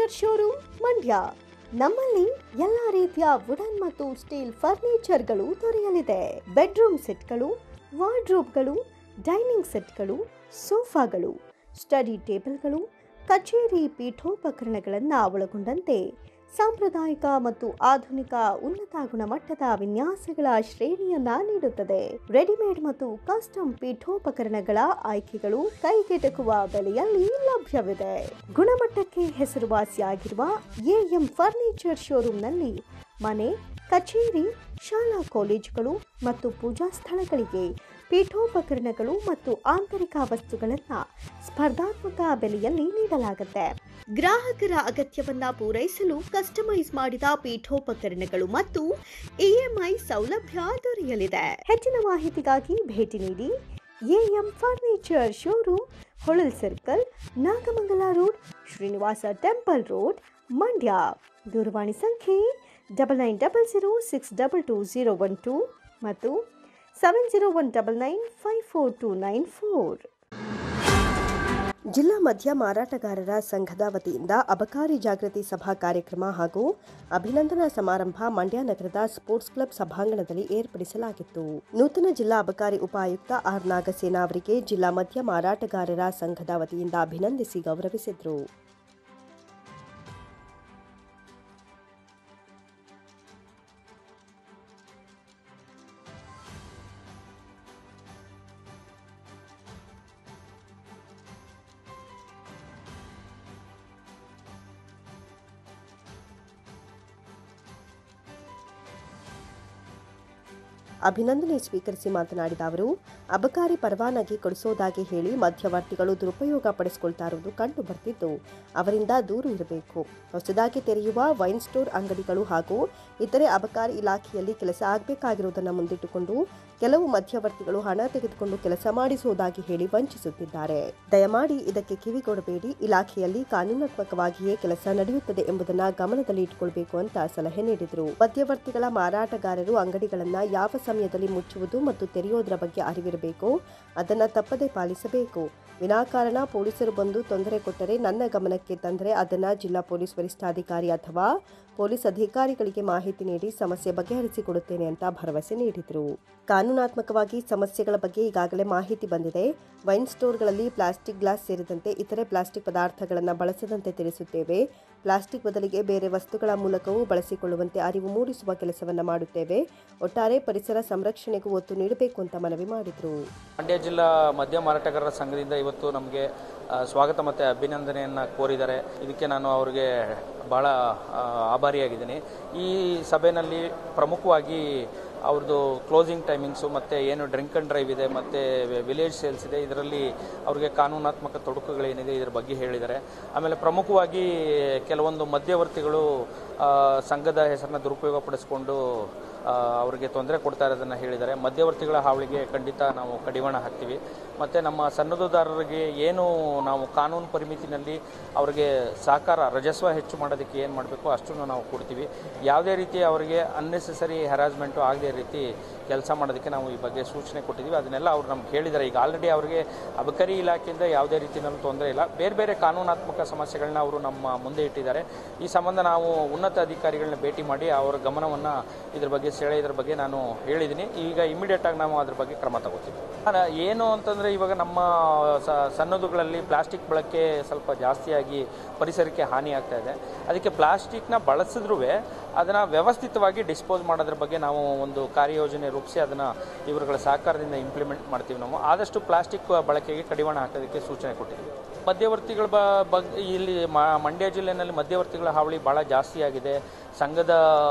Furniture showroom Mandya. ನಮ್ಮಲ್ಲಿ ಎಲ್ಲ ರೀತಿಯ ವುಡನ್ ಮತ್ತು ಸ್ಟೀಲ್ ಫರ್ನಿಚರ್ಗಳು ದೊರೆಯಲಿದೆ. ಬೆಡ್ರೂಮ್ ಸೆಟ್ಗಳು, ವಾರ್ಡ್ರೋಬ್ಗಳು, ಡೈನಿಂಗ್ ಸೆಟ್ಗಳು, ಸೋಫಾಗಳು, ಸ್ಟಡಿ ಟೇಬಲ್ಗಳು, ಕಚೇರಿ ಪೀಠೋಪಕರಣಗಳನ್ನು ಒಳಗೊಂಡಂತೆ ಸಾಂಪ್ರದಾಯಿಕ ಮತ್ತು ಆಧುನಿಕ ಉನ್ನತ ಗುಣಮಟ್ಟದ ವಿನ್ಯಾಸಗಳ ಶ್ರೇಣಿಯನ್ನ ನೀಡುತ್ತದೆ. ರೆಡಿಮೇಡ್ ಮತ್ತು ಕಸ್ಟಮ್ ಪೀಠೋಪಕರಣಗಳ ಆಯ್ಕೆಗಳು ಕೈಗೆಟಕುವ ಬೆಲೆಯಲ್ಲಿ ಲಭ್ಯವಿದೆ. ಗುಣಮಟ್ಟಕ್ಕೆ ಹೆಸರುವಾಸಿಯಾಗಿರುವ ಎಎಂ ಫರ್ನಿಚರ್ ಶೋರೂಮ್ನಲ್ಲಿ ಮನೆ, ಕಚೇರಿ, ಶಾಲಾ ಕಾಲೇಜುಗಳು ಮತ್ತು ಪೂಜಾ ಸ್ಥಳಗಳಿಗೆ ಪೀಠೋಪಕರಣಗಳು ಮತ್ತು ಆಂತರಿಕ ವಸ್ತುಗಳನ್ನು ಸ್ಪರ್ಧಾತ್ಮಕ ಬೆಲೆಯಲ್ಲಿ ನೀಡಲಾಗುತ್ತೆ. ಗ್ರಾಹಕರ ಅಗತ್ಯವನ್ನ ಪೂರೈಸಲು ಕಸ್ಟಮೈಸ್ ಮಾಡಿದ ಪೀಠೋಪಕರಣಗಳು ಮತ್ತು ಇಎಂಐ ಸೌಲಭ್ಯ ದೊರೆಯಲಿದೆ. ಹೆಚ್ಚಿನ ಮಾಹಿತಿಗಾಗಿ ಭೇಟಿ ನೀಡಿ AM furniture showroom, Holal circle, Nagamangala road, Srinivasa temple road, Mandya. ದೂರವಾಣಿ ಸಂಖ್ಯೆ 9906222012 ಮತ್ತು 7019954294. ಜಿಲ್ಲಾ ಮದ್ಯ ಮಾರಾಟಗಾರರ ಸಂಘದ ವತಿಯಿಂದ ಅಬಕಾರಿ ಜಾಗೃತಿ ಸಭಾ ಕಾರ್ಯಕ್ರಮ ಹಾಗೂ ಅಭಿನಂದನಾ ಸಮಾರಂಭ ಮಂಡ್ಯ ನಗರದ ಸ್ಪೋರ್ಟ್ಸ್ ಕ್ಲಬ್ ಸಭಾಂಗಣದಲ್ಲಿ ಏರ್ಪಡಿಸಲಾಗಿತ್ತು. ನೂತನ ಜಿಲ್ಲಾ ಅಬಕಾರಿ ಉಪಾಯುಕ್ತ ಆರ್ ನಾಗಸೇನಾ ಅವರಿಗೆ ಜಿಲ್ಲಾ ಮದ್ಯ ಮಾರಾಟಗಾರರ ಸಂಘದ ವತಿಯಿಂದ ಅಭಿನಂದಿಸಿ ಗೌರವಿಸಿದರು. ಅಭಿನಂದನೆ ಸ್ವೀಕರಿಸಿ ಮಾತನಾಡಿದ ಅವರು, ಅಬಕಾರಿ ಪರವಾನಗಿ ಕೊಡಿಸೋದಾಗಿ ಹೇಳಿ ಮಧ್ಯವರ್ತಿಗಳು ದುರುಪಯೋಗ ಪಡಿಸಿಕೊಳ್ತಾ ಇರುವುದು ಕಂಡು ಬರ್ತಿದ್ದು, ಅವರಿಂದ ದೂರ ಇರಬೇಕು. ಹೊಸದಾಗಿ ತೆರೆಯುವ ವೈನ್ ಸ್ಟೋರ್ ಅಂಗಡಿಗಳು ಹಾಗೂ ಇತರೆ ಅಬಕಾರಿ ಇಲಾಖೆಯಲ್ಲಿ ಕೆಲಸ ಆಗಬೇಕಾಗಿರುವುದನ್ನು ಮುಂದಿಟ್ಟುಕೊಂಡು ಕೆಲವು ಮಧ್ಯವರ್ತಿಗಳು ಹಣ ತೆಗೆದುಕೊಂಡು ಕೆಲಸ ಮಾಡಿಸುವುದಾಗಿ ಹೇಳಿ ವಂಚಿಸುತ್ತಿದ್ದಾರೆ. ದಯಮಾಡಿ ಇದಕ್ಕೆ ಕಿವಿಗೊಡಬೇಡಿ. ಇಲಾಖೆಯಲ್ಲಿ ಕಾನೂನಾತ್ಮಕವಾಗಿಯೇ ಕೆಲಸ ನಡೆಯುತ್ತದೆ ಎಂಬುದನ್ನು ಗಮನದಲ್ಲಿ ಇಟ್ಟುಕೊಳ್ಳಬೇಕು ಅಂತ ಸಲಹೆ ನೀಡಿದರು. ಮಧ್ಯವರ್ತಿಗಳ ಮಾರಾಟಗಾರರು ಅಂಗಡಿಗಳನ್ನು ಯಾವ ಸಮಯದಲ್ಲಿ ಮುಚ್ಚುವುದು ಮತ್ತು ತೆರೆಯೋದರ ಬಗ್ಗೆ ಅರಿವಿರಬೇಕು. ಅದನ್ನು ತಪ್ಪದೇ ಪಾಲಿಸಬೇಕು. ವಿನಾಕಾರಣ ಪೊಲೀಸರು ಬಂದು ತೊಂದರೆ ಕೊಟ್ಟರೆ ನನ್ನ ಗಮನಕ್ಕೆ ತಂದರೆ ಅದನ್ನು ಜಿಲ್ಲಾ ಪೊಲೀಸ್ ವರಿಷ್ಠಾಧಿಕಾರಿ ಅಥವಾ ಪೊಲೀಸ್ ಅಧಿಕಾರಿಗಳಿಗೆ ಮಾಹಿತಿ ನೀಡಿ ಸಮಸ್ಯೆ ಬಗೆಹರಿಸಿಕೊಡುತ್ತೇನೆ ಅಂತ ಭರವಸೆ ನೀಡಿದರು. ಕಾನೂನಾತ್ಮಕವಾಗಿ ಸಮಸ್ಯೆಗಳ ಬಗ್ಗೆ ಈಗಾಗಲೇ ಮಾಹಿತಿ ಬಂದಿದೆ. ವೈನ್ ಸ್ಟೋರ್ಗಳಲ್ಲಿ ಪ್ಲಾಸ್ಟಿಕ್ ಗ್ಲಾಸ್ ಸೇರಿದಂತೆ ಇತರೆ ಪ್ಲಾಸ್ಟಿಕ್ ಪದಾರ್ಥಗಳನ್ನು ಬಳಸದಂತೆ ತಿಳಿಸುತ್ತೇವೆ. ಪ್ಲಾಸ್ಟಿಕ್ ಬದಲಿಗೆ ಬೇರೆ ವಸ್ತುಗಳ ಮೂಲಕವೂ ಬಳಸಿಕೊಳ್ಳುವಂತೆ ಅರಿವು ಮೂಡಿಸುವ ಕೆಲಸವನ್ನು ಮಾಡುತ್ತೇವೆ. ಒಟ್ಟಾರೆ ಪರಿಸರ ಸಂರಕ್ಷಣೆಗೂ ಒತ್ತು ನೀಡಬೇಕು ಅಂತ ಮನವಿ ಮಾಡಿದರು. ಮಂಡ್ಯ ಜಿಲ್ಲಾ ಮದ್ಯ ಮಾರಾಟಗಾರರ ಸಂಘದಿಂದ ಇವತ್ತು ನಮಗೆ ಸ್ವಾಗತ ಮತ್ತು ಅಭಿನಂದನೆಯನ್ನು ಕೋರಿದ್ದಾರೆ. ಇದಕ್ಕೆ ನಾನು ಅವರಿಗೆ ಭಾಳ ಆಭಾರಿಯಾಗಿದ್ದೀನಿ. ಈ ಸಭೆಯಲ್ಲಿ ಪ್ರಮುಖವಾಗಿ ಅವ್ರದ್ದು ಕ್ಲೋಸಿಂಗ್ ಟೈಮಿಂಗ್ಸು ಮತ್ತು ಏನು ಡ್ರಿಂಕ್ ಆ್ಯಂಡ್ ಡ್ರೈವ್ ಇದೆ ಮತ್ತು ವಿಲೇಜ್ ಸೇಲ್ಸ್ ಇದೆ, ಇದರಲ್ಲಿ ಅವ್ರಿಗೆ ಕಾನೂನಾತ್ಮಕ ತೊಡಕುಗಳೇನಿದೆ ಇದರ ಬಗ್ಗೆ ಹೇಳಿದ್ದಾರೆ. ಆಮೇಲೆ ಪ್ರಮುಖವಾಗಿ ಕೆಲವೊಂದು ಮಧ್ಯವರ್ತಿಗಳು ಸಂಘದ ಹೆಸರನ್ನ ದುರುಪಯೋಗ ಪಡಿಸ್ಕೊಂಡು ಅವರಿಗೆ ತೊಂದರೆ ಕೊಡ್ತಾ ಇರೋದನ್ನು ಹೇಳಿದ್ದಾರೆ. ಮಧ್ಯವರ್ತಿಗಳ ಹಾವಳಿಗೆ ಖಂಡಿತ ನಾವು ಕಡಿವಾಣ ಹಾಕ್ತೀವಿ. ಮತ್ತು ನಮ್ಮ ಸನ್ನದುದಾರರಿಗೆ ಏನು ನಾವು ಕಾನೂನು ಪರಿಮಿತಿನಲ್ಲಿ ಅವರಿಗೆ ಸಹಕಾರ ರಜಸ್ವ ಹೆಚ್ಚು ಮಾಡೋದಕ್ಕೆ ಏನು ಮಾಡಬೇಕು ಅಷ್ಟನ್ನು ನಾವು ಕೊಡ್ತೀವಿ. ಯಾವುದೇ ರೀತಿ ಅವರಿಗೆ ಅನ್ನೆಸೆಸರಿ ಹ್ಯಾರಾಸ್ಮೆಂಟು ಆಗದೇ ರೀತಿ ಕೆಲಸ ಮಾಡೋದಕ್ಕೆ ನಾವು ಈ ಬಗ್ಗೆ ಸೂಚನೆ ಕೊಟ್ಟಿದ್ದೀವಿ. ಅದನ್ನೆಲ್ಲ ಅವ್ರು ನಮ್ಗೆ ಹೇಳಿದ್ದಾರೆ. ಈಗ ಆಲ್ರೆಡಿ ಅವರಿಗೆ ಅಬಕಾರಿ ಇಲಾಖೆಯಿಂದ ಯಾವುದೇ ರೀತಿಯಲ್ಲೂ ತೊಂದರೆ ಇಲ್ಲ. ಬೇರೆ ಬೇರೆ ಕಾನೂನಾತ್ಮಕ ಸಮಸ್ಯೆಗಳನ್ನ ಅವರು ನಮ್ಮ ಮುಂದೆ ಇಟ್ಟಿದ್ದಾರೆ. ಈ ಸಂಬಂಧ ನಾವು ಉನ್ನತ ಅಧಿಕಾರಿಗಳನ್ನ ಭೇಟಿ ಮಾಡಿ ಅವರ ಗಮನವನ್ನು ಇದ್ರ ಬಗ್ಗೆ ಇದರ ಬಗ್ಗೆ ನಾನು ಹೇಳಿದ್ದೀನಿ. ಈಗ ಇಮಿಡಿಯೇಟಾಗಿ ನಾವು ಅದ್ರ ಬಗ್ಗೆ ಕ್ರಮ ತಗೋತೀವಿ. ಏನು ಅಂತಂದರೆ ಇವಾಗ ನಮ್ಮ ಸನ್ನದುಗಳಲ್ಲಿ ಪ್ಲಾಸ್ಟಿಕ್ ಬಳಕೆ ಸ್ವಲ್ಪ ಜಾಸ್ತಿಯಾಗಿ ಪರಿಸರಕ್ಕೆ ಹಾನಿ ಆಗ್ತಾ ಇದೆ. ಅದಕ್ಕೆ ಪ್ಲಾಸ್ಟಿಕ್ನ ಬಳಸಿದ್ರೂ ಅದನ್ನು ವ್ಯವಸ್ಥಿತವಾಗಿ ಡಿಸ್ಪೋಸ್ ಮಾಡೋದ್ರ ಬಗ್ಗೆ ನಾವು ಒಂದು ಕಾರ್ಯಯೋಜನೆ ರೂಪಿಸಿ ಅದನ್ನು ಇವರುಗಳ ಸಹಕಾರದಿಂದ ಇಂಪ್ಲಿಮೆಂಟ್ ಮಾಡ್ತೀವಿ. ನಾವು ಆದಷ್ಟು ಪ್ಲಾಸ್ಟಿಕ್ ಬಳಕೆಗೆ ಕಡಿವಾಣ ಹಾಕೋದಕ್ಕೆ ಸೂಚನೆ ಕೊಟ್ಟಿದ್ದೀವಿ. ಮಧ್ಯವರ್ತಿಗಳ ಬಗ್ಗೆ ಇಲ್ಲಿ ಮಂಡ್ಯ ಜಿಲ್ಲೆಯಲ್ಲಿ ಮಧ್ಯವರ್ತಿಗಳ ಹಾವಳಿ ಭಾಳ ಜಾಸ್ತಿಯಾಗಿದೆ. ಸಂಘದ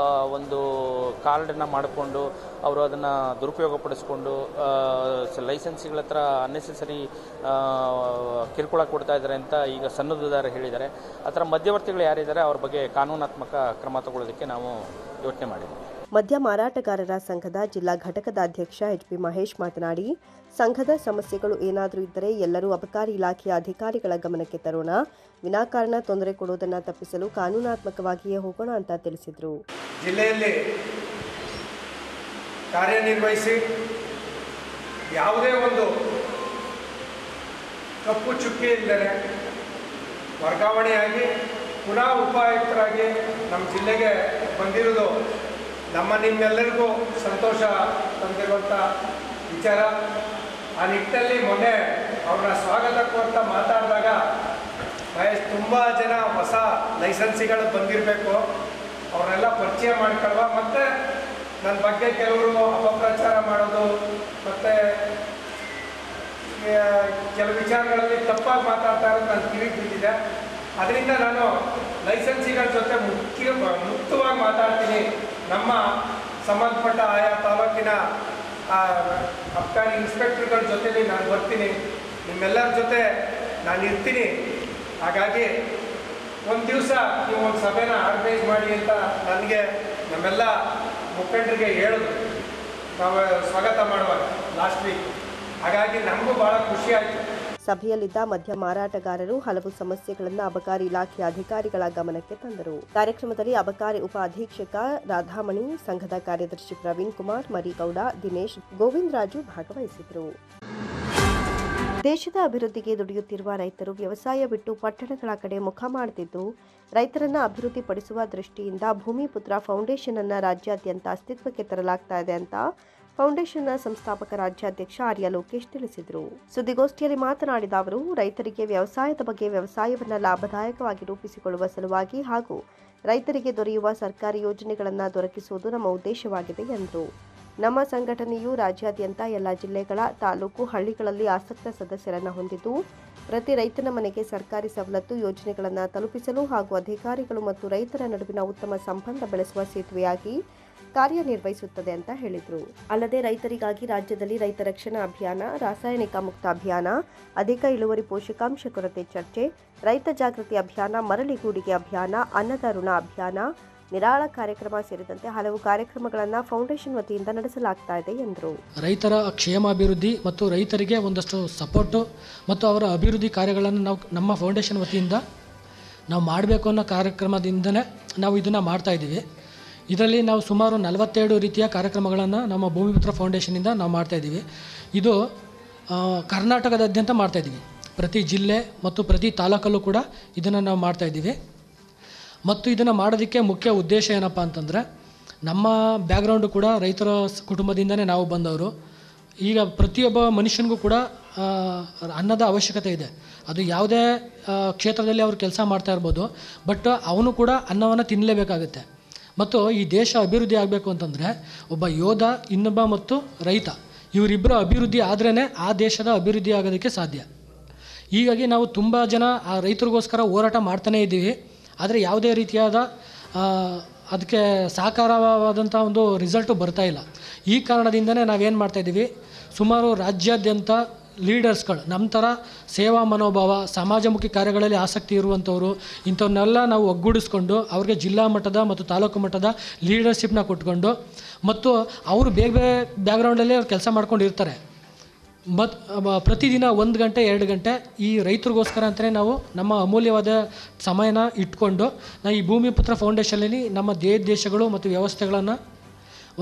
ಒಂದು ಕಾರ್ಡನ್ನು ಮಾಡಿಕೊಂಡು ಅವರು ಅದನ್ನು ದುರುಪಯೋಗಪಡಿಸ್ಕೊಂಡು ಲೈಸೆನ್ಸ್ಗಳ ಹತ್ರ ಅನ್ನೆಸೆಸರಿ ಕಿರುಕುಳ ಕೊಡ್ತಾ ಇದ್ದಾರೆ ಅಂತ ಈಗ ಸನ್ನದುದಾರ ಹೇಳಿದ್ದಾರೆ. ಆ ಥರ ಮಧ್ಯವರ್ತಿಗಳು ಯಾರಿದ್ದಾರೆ ಅವ್ರ ಬಗ್ಗೆ ಕಾನೂನಾತ್ಮಕ ಕ್ರಮ ತಗೊಳ್ಳೋದಕ್ಕೆ ನಾವು ಯೋಚನೆ ಮಾಡಿದ್ದೀವಿ. ಮದ್ಯ ಮಾರಾಟಗಾರರ ಸಂಘದ ಜಿಲ್ಲಾ ಘಟಕದ ಅಧ್ಯಕ್ಷ ಎಚ್.ಪಿ. ಮಹೇಶ್ ಮಾತನಾಡಿ, ಸಂಘದ ಸಮಸ್ಯೆಗಳು ಏನಾದರೂ ಇದ್ದರೆ ಎಲ್ಲರೂ ಅಬಕಾರಿ ಇಲಾಖೆಯ ಅಧಿಕಾರಿಗಳ ಗಮನಕ್ಕೆ ತರೋಣ. ವಿನಾಕಾರಣ ತೊಂದರೆ ಕೊಡುವುದನ್ನು ತಪ್ಪಿಸಲು ಕಾನೂನಾತ್ಮಕವಾಗಿಯೇ ಹೋಗೋಣ ಅಂತ ತಿಳಿಸಿದರು. ಜಿಲ್ಲೆಯಲ್ಲಿ ಕಾರ್ಯನಿರ್ವಹಿಸಿ ಯಾವುದೇ ಒಂದು ಕಪ್ಪು ಚುಕ್ಕೆ ಇಲ್ಲದೆ ವರ್ಗಾವಣೆಯಾಗಿ ಪುನಃ ಉಪಾಯುಕ್ತರಾಗಿ ನಮ್ಮ ಜಿಲ್ಲೆಗೆ ಬಂದಿರೋದು ನಿಮ್ಮೆಲ್ಲರಿಗೂ ಸಂತೋಷ ತಂದಿರುವಂಥ ವಿಚಾರ. ಆ ನಿಟ್ಟಿನಲ್ಲಿ ಮೊನ್ನೆ ಅವ್ರನ್ನ ಸ್ವಾಗತಕ್ಕೂ ಅಂತ ಮಾತಾಡಿದಾಗ ಮಹೇಶ್ ತುಂಬ ಜನ ಹೊಸ ಲೈಸೆನ್ಸಿಗಳು ಬಂದಿರಬೇಕು, ಅವ್ರನ್ನೆಲ್ಲ ಪರಿಚಯ ಮಾಡ್ಕೊಳ್ವ, ಮತ್ತು ನನ್ನ ಬಗ್ಗೆ ಕೆಲವರು ಅಪಪ್ರಚಾರ ಮಾಡೋದು ಮತ್ತು ಕೆಲವು ವಿಚಾರಗಳಲ್ಲಿ ತಪ್ಪಾಗಿ ಮಾತಾಡ್ತಾ ಇರೋದು ನಾನು ಕಿವಿಗೆ ಬಿದ್ದಿದೆ. ಅದರಿಂದ ನಾನು ಲೈಸೆನ್ಸಿಗಳ ಜೊತೆ ಮುಕ್ತವಾಗಿ ಮಾತಾಡ್ತೀನಿ. ನಮ್ಮ ಸಂಬಂಧಪಟ್ಟ ಆಯಾ ತಾಲೂಕಿನ ಅಬ್ಕಾರಿ ಇನ್ಸ್ಪೆಕ್ಟರ್ಗಳ ಜೊತೆಲಿ ನಾನು ಬರ್ತೀನಿ, ನಿಮ್ಮೆಲ್ಲರ ಜೊತೆ ನಾನು ಇರ್ತೀನಿ. ಹಾಗಾಗಿ ಒಂದು ದಿವಸ ನೀವು ಒಂದು ಸಭೆನ ಆರ್ಗನೈಸ್ ಮಾಡಿ ಅಂತ ನನಗೆ ನಮ್ಮೆಲ್ಲ ಮುಖಂಡರಿಗೆ ಹೇಳಿದ್ರು ನಾವು ಸ್ವಾಗತ ಮಾಡುವಾಗ ಲಾಸ್ಟ್ ವೀಕ್. ಹಾಗಾಗಿ ನಮಗೂ ಭಾಳ ಖುಷಿ ಆಯಿತು. ಸಭೆಯಲ್ಲಿದ್ದ ಮದ್ಯ ಮಾರಾಟಗಾರರು ಹಲವು ಸಮಸ್ಯೆಗಳನ್ನು ಅಬಕಾರಿ ಇಲಾಖೆ ಅಧಿಕಾರಿಗಳ ಗಮನಕ್ಕೆ ತಂದರು. ಕಾರ್ಯಕ್ರಮದಲ್ಲಿ ಅಬಕಾರಿ ಉಪ ಅಧೀಕ್ಷಕ ರಾಧಾಮಣಿ, ಸಂಘದ ಕಾರ್ಯದರ್ಶಿ ಪ್ರವೀಣ್ ಕುಮಾರ್, ಮರಿಗೌಡ, ದಿನೇಶ್, ಗೋವಿಂದ್ ರಾಜು ಭಾಗವಹಿಸಿದರು. ದೇಶದ ಅಭಿವೃದ್ಧಿಗೆ ದುಡಿಯುತ್ತಿರುವ ರೈತರು ವ್ಯವಸಾಯ ಬಿಟ್ಟು ಪಟ್ಟಣಗಳ ಕಡೆ ಮುಖ ಮಾಡುತ್ತಿದ್ದು, ರೈತರನ್ನ ಅಭಿವೃದ್ಧಿಪಡಿಸುವ ದೃಷ್ಟಿಯಿಂದ ಭೂಮಿಪುತ್ರ ಫೌಂಡೇಶನ್ ಅನ್ನು ರಾಜ್ಯಾದ್ಯಂತ ಅಸ್ತಿತ್ವಕ್ಕೆ ತರಲಾಗ್ತಾ ಇದೆ ಅಂತ ಫೌಂಡೇಶನ್ನ ಸಂಸ್ಥಾಪಕ ರಾಜ್ಯಾಧ್ಯಕ್ಷ ಆರ್ಯ ಲೋಕೇಶ್ ತಿಳಿಸಿದರು. ಸುದ್ದಿಗೋಷ್ಠಿಯಲ್ಲಿ ಮಾತನಾಡಿದ ಅವರು, ರೈತರಿಗೆ ವ್ಯವಸಾಯದ ಬಗ್ಗೆ ವ್ಯವಸಾಯವನ್ನು ಲಾಭದಾಯಕವಾಗಿ ರೂಪಿಸಿಕೊಳ್ಳುವ ಸಲುವಾಗಿ ಹಾಗೂ ರೈತರಿಗೆ ದೊರೆಯುವ ಸರ್ಕಾರಿ ಯೋಜನೆಗಳನ್ನು ದೊರಕಿಸುವುದು ನಮ್ಮ ಉದ್ದೇಶವಾಗಿದೆ ಎಂದರು. ನಮ್ಮ ಸಂಘಟನೆಯು ರಾಜ್ಯಾದ್ಯಂತ ಎಲ್ಲ ಜಿಲ್ಲೆಗಳ, ತಾಲೂಕು, ಹಳ್ಳಿಗಳಲ್ಲಿ ಆಸಕ್ತ ಸದಸ್ಯರನ್ನು ಹೊಂದಿದ್ದು, ಪ್ರತಿ ರೈತನ ಮನೆಗೆ ಸರ್ಕಾರಿ ಸವಲತ್ತು ಯೋಜನೆಗಳನ್ನು ತಲುಪಿಸಲು ಹಾಗೂ ಅಧಿಕಾರಿಗಳು ಮತ್ತು ರೈತರ ನಡುವಿನ ಉತ್ತಮ ಸಂಬಂಧ ಬೆಳೆಸುವ ಸೇತುವೆಯಾಗಿ ಕಾರ್ಯನಿರ್ವಹಿಸುತ್ತದೆ ಅಂತ ಹೇಳಿದರು. ಅಲ್ಲದೆ ರೈತರಿಗಾಗಿ ರಾಜ್ಯದಲ್ಲಿ ರೈತ ರಕ್ಷಣಾ ಅಭಿಯಾನ, ರಾಸಾಯನಿಕ ಮುಕ್ತ ಅಭಿಯಾನ, ಅಧಿಕ ಇಳುವರಿ ಪೋಷಕಾಂಶ ಕೊರತೆ ಚರ್ಚೆ, ರೈತ ಜಾಗೃತಿ ಅಭಿಯಾನ, ಮರಳಿಗೂಡಿಗೆ ಅಭಿಯಾನ, ಅನ್ನದ ಋಣ ಅಭಿಯಾನ, ನಿರಾಳ ಕಾರ್ಯಕ್ರಮ ಸೇರಿದಂತೆ ಹಲವು ಕಾರ್ಯಕ್ರಮಗಳನ್ನು ಫೌಂಡೇಶನ್ ವತಿಯಿಂದ ನಡೆಸಲಾಗ್ತಾ ಇದೆ ಎಂದರು. ರೈತರ ಕ್ಷೇಮಾಭಿವೃದ್ಧಿ ಮತ್ತು ರೈತರಿಗೆ ಒಂದಷ್ಟು ಸಪೋರ್ಟು ಮತ್ತು ಅವರ ಅಭಿವೃದ್ಧಿ ಕಾರ್ಯಗಳನ್ನು ನಾವು ನಮ್ಮ ಫೌಂಡೇಶನ್ ವತಿಯಿಂದ ನಾವು ಮಾಡಬೇಕು ಅನ್ನೋ ಕಾರ್ಯಕ್ರಮದಿಂದಲೇ ನಾವು ಇದನ್ನು ಮಾಡ್ತಾಯಿದ್ದೀವಿ. ಇದರಲ್ಲಿ ನಾವು ಸುಮಾರು 42 ರೀತಿಯ ಕಾರ್ಯಕ್ರಮಗಳನ್ನು ನಮ್ಮ ಭೂಮಿಪುತ್ರ ಫೌಂಡೇಶನಿಂದ ನಾವು ಮಾಡ್ತಾಯಿದ್ದೀವಿ. ಇದು ಕರ್ನಾಟಕದಾದ್ಯಂತ ಮಾಡ್ತಾಯಿದ್ದೀವಿ. ಪ್ರತಿ ಜಿಲ್ಲೆ ಮತ್ತು ಪ್ರತಿ ತಾಲೂಕಲ್ಲೂ ಕೂಡ ಇದನ್ನು ನಾವು ಮಾಡ್ತಾಯಿದ್ದೀವಿ. ಮತ್ತು ಇದನ್ನು ಮಾಡೋದಕ್ಕೆ ಮುಖ್ಯ ಉದ್ದೇಶ ಏನಪ್ಪ ಅಂತಂದರೆ, ನಮ್ಮ ಬ್ಯಾಕ್ಗ್ರೌಂಡು ಕೂಡ ರೈತರ ಕುಟುಂಬದಿಂದನೇ ನಾವು ಬಂದವರು. ಈಗ ಪ್ರತಿಯೊಬ್ಬ ಮನುಷ್ಯನಿಗೂ ಕೂಡ ಅನ್ನದ ಅವಶ್ಯಕತೆ ಇದೆ. ಅದು ಯಾವುದೇ ಕ್ಷೇತ್ರದಲ್ಲಿ ಅವರು ಕೆಲಸ ಮಾಡ್ತಾ ಇರ್ಬೋದು, ಬಟ್ ಅವನು ಕೂಡ ಅನ್ನವನ್ನು ತಿನ್ನಲೇಬೇಕಾಗುತ್ತೆ. ಮತ್ತು ಈ ದೇಶ ಅಭಿವೃದ್ಧಿ ಆಗಬೇಕು ಅಂತಂದರೆ ಒಬ್ಬ ಯೋಧ, ಇನ್ನೊಬ್ಬ ಮತ್ತು ರೈತ ಇವರಿಬ್ಬರ ಅಭಿವೃದ್ಧಿ ಆದ್ರೇ ಆ ದೇಶದ ಅಭಿವೃದ್ಧಿ ಆಗೋದಕ್ಕೆ ಸಾಧ್ಯ. ಹೀಗಾಗಿ ನಾವು ತುಂಬ ಜನ ಆ ರೈತರಿಗೋಸ್ಕರ ಹೋರಾಟ ಮಾಡ್ತಾನೇ ಇದ್ದೀವಿ. ಆದರೆ ಯಾವುದೇ ರೀತಿಯಾದ ಅದಕ್ಕೆ ಸಾಕಾರವಾದಂಥ ಒಂದು ರಿಸಲ್ಟು ಬರ್ತಾಯಿಲ್ಲ. ಈ ಕಾರಣದಿಂದನೇ ನಾವೇನು ಮಾಡ್ತಾಯಿದ್ದೀವಿ, ಸುಮಾರು ರಾಜ್ಯಾದ್ಯಂತ ಲೀಡರ್ಸ್ಗಳು, ನಮ್ಮ ಥರ ಸೇವಾ ಮನೋಭಾವ, ಸಮಾಜಮುಖಿ ಕಾರ್ಯಗಳಲ್ಲಿ ಆಸಕ್ತಿ ಇರುವಂಥವ್ರು, ಇಂಥವನ್ನೆಲ್ಲ ನಾವು ಒಗ್ಗೂಡಿಸ್ಕೊಂಡು ಅವ್ರಿಗೆ ಜಿಲ್ಲಾ ಮಟ್ಟದ ಮತ್ತು ತಾಲೂಕು ಮಟ್ಟದ ಲೀಡರ್ಶಿಪ್ನ ಕೊಟ್ಕೊಂಡು, ಮತ್ತು ಅವರು ಬೇಗ ಬೇಗ ಬ್ಯಾಕ್ಗ್ರೌಂಡಲ್ಲಿ ಅವ್ರು ಕೆಲಸ ಮಾಡ್ಕೊಂಡು ಇರ್ತಾರೆ. ಪ್ರತಿದಿನ 1 ಗಂಟೆ 2 ಗಂಟೆ ಈ ರೈತರಿಗೋಸ್ಕರ ಅಂತಲೇ ನಾವು ನಮ್ಮ ಅಮೂಲ್ಯವಾದ ಸಮಯನ ಇಟ್ಕೊಂಡು ನಾವು ಈ ಭೂಮಿಪುತ್ರ ಫೌಂಡೇಶನಲ್ಲಿ ನಮ್ಮ ದೇಶಗಳು ಮತ್ತು ವ್ಯವಸ್ಥೆಗಳನ್ನು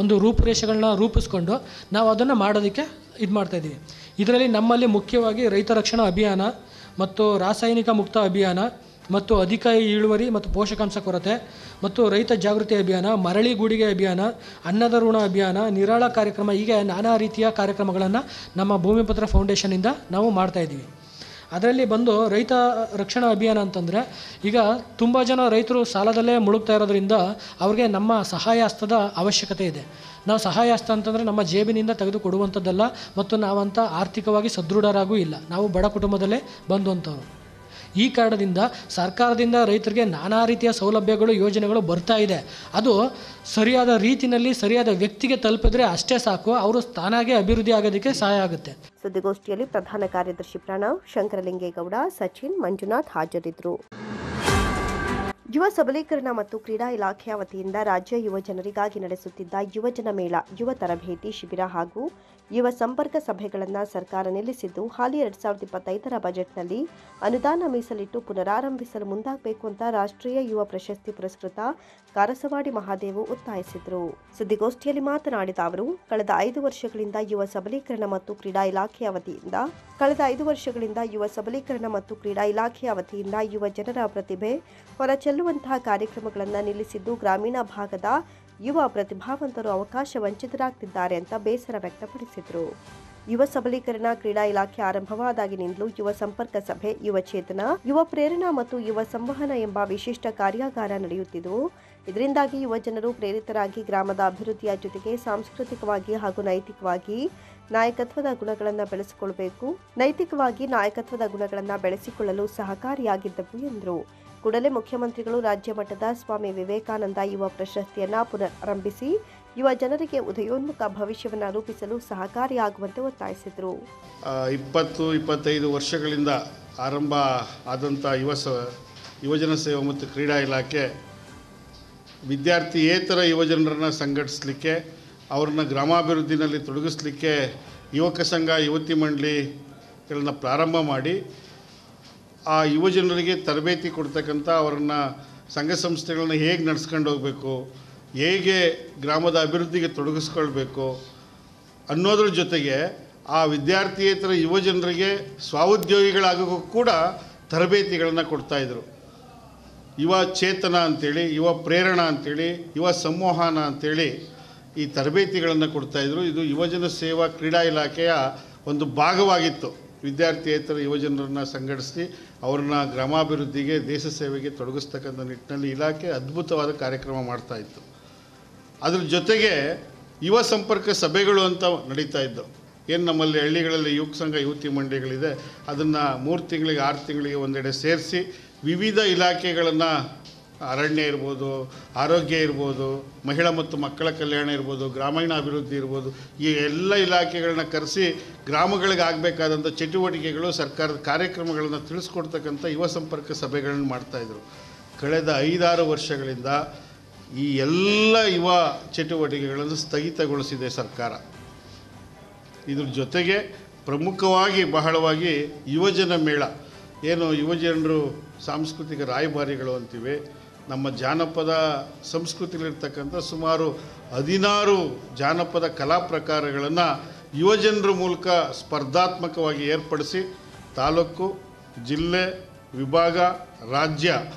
ಒಂದು ರೂಪುರೇಷೆಗಳನ್ನ ರೂಪಿಸ್ಕೊಂಡು ನಾವು ಅದನ್ನು ಮಾಡೋದಕ್ಕೆ ಇದು ಮಾಡ್ತಾಯಿದ್ದೀವಿ. ಇದರಲ್ಲಿ ನಮ್ಮಲ್ಲಿ ಮುಖ್ಯವಾಗಿ ರೈತ ರಕ್ಷಣಾ ಅಭಿಯಾನ ಮತ್ತು ರಾಸಾಯನಿಕ ಮುಕ್ತ ಅಭಿಯಾನ ಮತ್ತು ಅಧಿಕ ಇಳುವರಿ ಮತ್ತು ಪೋಷಕಾಂಶ ಕೊರತೆ ಮತ್ತು ರೈತ ಜಾಗೃತಿ ಅಭಿಯಾನ, ಮರಳಿಗೂಡಿಗೆ ಅಭಿಯಾನ, ಅನ್ನದ ಋಣ ಅಭಿಯಾನ, ನಿರಾಳ ಕಾರ್ಯಕ್ರಮ, ಹೀಗೆ ನಾನಾ ರೀತಿಯ ಕಾರ್ಯಕ್ರಮಗಳನ್ನು ನಮ್ಮ ಭೂಮಿಪುತ್ರ ಫೌಂಡೇಶನಿಂದ ನಾವು ಮಾಡ್ತಾಯಿದ್ದೀವಿ. ಅದರಲ್ಲಿ ಬಂದು ರೈತ ರಕ್ಷಣಾ ಅಭಿಯಾನ ಅಂತಂದರೆ, ಈಗ ತುಂಬ ಜನ ರೈತರು ಸಾಲದಲ್ಲೇ ಮುಳುಗ್ತಾ ಇರೋದ್ರಿಂದ ಅವ್ರಿಗೆ ನಮ್ಮ ಸಹಾಯ ಹಸ್ತದ ಅವಶ್ಯಕತೆ ಇದೆ. ನಾವು ಸಹಾಯ ಹಸ್ತ ಅಂತಂದರೆ ನಮ್ಮ ಜೇಬಿನಿಂದ ತೆಗೆದು ಕೊಡುವಂಥದ್ದಲ್ಲ, ಮತ್ತು ನಾವಂಥ ಆರ್ಥಿಕವಾಗಿ ಸದೃಢರಾಗೂ ಇಲ್ಲ. ನಾವು ಬಡ ಕುಟುಂಬದಲ್ಲೇ ಬಂದುವಂಥವ್ರು. ಈ ಕಾರಣದಿಂದ ಸರ್ಕಾರದಿಂದ ರೈತರಿಗೆ ನಾನಾ ರೀತಿಯ ಸೌಲಭ್ಯಗಳು, ಯೋಜನೆಗಳು ಬರ್ತಾ ಇದೆ. ಅದು ಸರಿಯಾದ ರೀತಿಯಲ್ಲಿ ಸರಿಯಾದ ವ್ಯಕ್ತಿಗೆ ತಲುಪಿದ್ರೆ ಅಷ್ಟೇ ಸಾಕು, ಅವರು ತಾನಾಗೆ ಅಭಿವೃದ್ಧಿ ಆಗೋದಕ್ಕೆ ಸಹಾಯ ಆಗುತ್ತೆ. ಸುದ್ದಿಗೋಷ್ಠಿಯಲ್ಲಿ ಪ್ರಧಾನ ಕಾರ್ಯದರ್ಶಿ ಪ್ರಣವ್, ಶಂಕರಲಿಂಗೇಗೌಡ, ಸಚಿನ್, ಮಂಜುನಾಥ್ ಹಾಜರಿದ್ದರು. ಯುವ ಸಬಲೀಕರಣ ಮತ್ತು ಕ್ರೀಡಾ ಇಲಾಖೆಯ ವತಿಯಿಂದ ರಾಜ್ಯ ಯುವ ಜನರಿಗಾಗಿ ನಡೆಸುತ್ತಿದ್ದ ಯುವಜನ ಮೇಳ, ಯುವ ತರಬೇತಿ ಶಿಬಿರ ಹಾಗೂ ಯುವ ಸಂಪರ್ಕ ಸಭೆಗಳನ್ನು ಸರ್ಕಾರ ನಿಲ್ಲಿಸಿದ್ದು, ಹಾಲಿ 2025ರ ಬಜೆಟ್ನಲ್ಲಿ ಅನುದಾನ ಮೀಸಲಿಟ್ಟು ಪುನರಾರಂಭಿಸಲು ಮುಂದಾಗಬೇಕು ಅಂತ ರಾಷ್ಟ್ರೀಯ ಯುವ ಪ್ರಶಸ್ತಿ ಪುರಸ್ಕೃತ ಕಾರಸವಾಡಿ ಮಹಾದೇವು ಒತ್ತಾಯಿಸಿದರು. ಸುದ್ದಿಗೋಷ್ಠಿಯಲ್ಲಿ ಮಾತನಾಡಿದ ಅವರು, ಕಳೆದ 5 ವರ್ಷಗಳಿಂದ ಯುವ ಸಬಲೀಕರಣ ಮತ್ತು ಕ್ರೀಡಾ ಇಲಾಖೆಯ ವತಿಯಿಂದ ಯುವ ಜನರ ಪ್ರತಿಭೆ ಹೊರಚೆಲ್ಲುವ ಹೇಳುವಂತಹ ಕಾರ್ಯಕ್ರಮಗಳನ್ನು ನಿಲ್ಲಿಸಿದ್ದು ಗ್ರಾಮೀಣ ಭಾಗದ ಯುವ ಪ್ರತಿಭಾವಂತರು ಅವಕಾಶ ವಂಚಿತರಾಗ್ತಿದ್ದಾರೆ ಅಂತ ಬೇಸರ ವ್ಯಕ್ತಪಡಿಸಿದರು. ಯುವ ಸಬಲೀಕರಣ ಕ್ರೀಡಾ ಇಲಾಖೆ ಆರಂಭವಾದಾಗಿನಿಂದಲೂ ಯುವ ಸಂಪರ್ಕ ಸಭೆ, ಯುವ ಚೇತನ, ಯುವ ಪ್ರೇರಣಾ ಮತ್ತು ಯುವ ಸಂವಹನ ಎಂಬ ವಿಶಿಷ್ಟ ಕಾರ್ಯಾಗಾರ ನಡೆಯುತ್ತಿದ್ದವು. ಇದರಿಂದಾಗಿ ಯುವ ಜನರು ಪ್ರೇರಿತರಾಗಿ ಗ್ರಾಮದ ಅಭಿವೃದ್ಧಿಯ ಜೊತೆಗೆ ಸಾಂಸ್ಕೃತಿಕವಾಗಿ ಹಾಗೂ ನೈತಿಕವಾಗಿ ನಾಯಕತ್ವದ ಗುಣಗಳನ್ನು ಬೆಳೆಸಿಕೊಳ್ಳಲು ಸಹಕಾರಿಯಾಗಿದ್ದವು ಎಂದರು. ಕೂಡಲೇ ಮುಖ್ಯಮಂತ್ರಿಗಳು ರಾಜ್ಯ ಮಟ್ಟದ ಸ್ವಾಮಿ ವಿವೇಕಾನಂದ ಯುವ ಪ್ರಶಸ್ತಿಯನ್ನು ಪುನರಾರಂಭಿಸಿ ಯುವ ಜನರಿಗೆ ಉದಯೋನ್ಮುಖ ಭವಿಷ್ಯವನ್ನು ರೂಪಿಸಲು ಸಹಕಾರಿಯಾಗುವಂತೆ ಒತ್ತಾಯಿಸಿದರು. 20-25 ವರ್ಷಗಳಿಂದ ಆರಂಭ ಆದಂಥ ಯುವಜನ ಸೇವಾ ಮತ್ತು ಕ್ರೀಡಾ ಇಲಾಖೆ ವಿದ್ಯಾರ್ಥಿಯೇತರ ಯುವಜನರನ್ನು ಸಂಘಟಿಸಲಿಕ್ಕೆ, ಅವ್ರನ್ನ ಗ್ರಾಮಾಭಿವೃದ್ಧಿನಲ್ಲಿ ತೊಡಗಿಸಲಿಕ್ಕೆ ಯುವಕ ಸಂಘ, ಯುವತಿ ಮಂಡಳಿಗಳನ್ನ ಪ್ರಾರಂಭ ಮಾಡಿ ಆ ಯುವಜನರಿಗೆ ತರಬೇತಿ ಕೊಡ್ತಕ್ಕಂಥ, ಅವರನ್ನು ಸಂಘ ಸಂಸ್ಥೆಗಳನ್ನ ಹೇಗೆ ನಡೆಸ್ಕೊಂಡು ಹೋಗಬೇಕು, ಹೇಗೆ ಗ್ರಾಮದ ಅಭಿವೃದ್ಧಿಗೆ ತೊಡಗಿಸ್ಕೊಳ್ಬೇಕು ಅನ್ನೋದ್ರ ಜೊತೆಗೆ ಆ ವಿದ್ಯಾರ್ಥಿಯೇತರ ಯುವಜನರಿಗೆ ಸ್ವಾಉದ್ಯೋಗಿಗಳಾಗೋಕ್ಕೂ ಕೂಡ ತರಬೇತಿಗಳನ್ನು ಕೊಡ್ತಾಯಿದ್ರು. ಯುವ ಚೇತನ ಅಂಥೇಳಿ, ಯುವ ಪ್ರೇರಣಾ ಅಂಥೇಳಿ, ಯುವ ಸಂವಹನ ಅಂಥೇಳಿ ಈ ತರಬೇತಿಗಳನ್ನು ಕೊಡ್ತಾಯಿದ್ರು. ಇದು ಯುವಜನ ಸೇವಾ ಕ್ರೀಡಾ ಇಲಾಖೆಯ ಒಂದು ಭಾಗವಾಗಿತ್ತು. ವಿದ್ಯಾರ್ಥಿಯೇತರ ಯುವಜನರನ್ನು ಸಂಘಟಿಸಿ ಅವ್ರನ್ನ ಗ್ರಾಮಾಭಿವೃದ್ಧಿಗೆ, ದೇಶ ಸೇವೆಗೆ ತೊಡಗಿಸ್ತಕ್ಕಂಥ ನಿಟ್ಟಿನಲ್ಲಿ ಇಲಾಖೆ ಅದ್ಭುತವಾದ ಕಾರ್ಯಕ್ರಮ ಮಾಡ್ತಾಯಿತ್ತು. ಅದ್ರ ಜೊತೆಗೆ ಯುವ ಸಂಪರ್ಕ ಸಭೆಗಳು ಅಂತ ನಡೀತಾ ಇದ್ದವು. ಏನು ನಮ್ಮಲ್ಲಿ ಹಳ್ಳಿಗಳಲ್ಲಿ ಯುವಕ ಸಂಘ, ಯುವತಿ ಮಂಡಳಿಗಳಿದೆ, ಅದನ್ನು 3 ತಿಂಗಳಿಗೆ 6 ತಿಂಗಳಿಗೆ ಒಂದೆಡೆ ಸೇರಿಸಿ ವಿವಿಧ ಇಲಾಖೆಗಳನ್ನು, ಅರಣ್ಯ ಇರ್ಬೋದು, ಆರೋಗ್ಯ ಇರ್ಬೋದು, ಮಹಿಳಾ ಮತ್ತು ಮಕ್ಕಳ ಕಲ್ಯಾಣ ಇರ್ಬೋದು, ಗ್ರಾಮೀಣ ಅಭಿವೃದ್ಧಿ ಇರ್ಬೋದು, ಈ ಎಲ್ಲ ಇಲಾಖೆಗಳನ್ನ ಕರೆಸಿ ಗ್ರಾಮಗಳಿಗೆ ಆಗಬೇಕಾದಂಥ ಚಟುವಟಿಕೆಗಳು, ಸರ್ಕಾರದ ಕಾರ್ಯಕ್ರಮಗಳನ್ನು ತಿಳಿಸ್ಕೊಡ್ತಕ್ಕಂಥ ಯುವ ಸಂಪರ್ಕ ಸಭೆಗಳನ್ನು ಮಾಡ್ತಾಯಿದ್ರು. ಕಳೆದ 5-6 ವರ್ಷಗಳಿಂದ ಈ ಎಲ್ಲ ಯುವ ಚಟುವಟಿಕೆಗಳನ್ನು ಸ್ಥಗಿತಗೊಳಿಸಿದೆ ಸರ್ಕಾರ. ಇದ್ರ ಜೊತೆಗೆ ಪ್ರಮುಖವಾಗಿ ಬಹಳವಾಗಿ ಯುವಜನ ಮೇಳ, ಏನು ಯುವಜನರು ಸಾಂಸ್ಕೃತಿಕ ರಾಯಭಾರಿಗಳು ಅಂತೀವಿ, ನಮ್ಮ ಜಾನಪದ ಸಂಸ್ಕೃತಿಲಿರ್ತಕ್ಕಂಥ ಸುಮಾರು 16 ಜಾನಪದ ಕಲಾ ಪ್ರಕಾರಗಳನ್ನು ಯುವಜನರ ಮೂಲಕ ಸ್ಪರ್ಧಾತ್ಮಕವಾಗಿ ಏರ್ಪಡಿಸಿ ತಾಲೂಕು, ಜಿಲ್ಲೆ, ವಿಭಾಗ, ರಾಜ್ಯ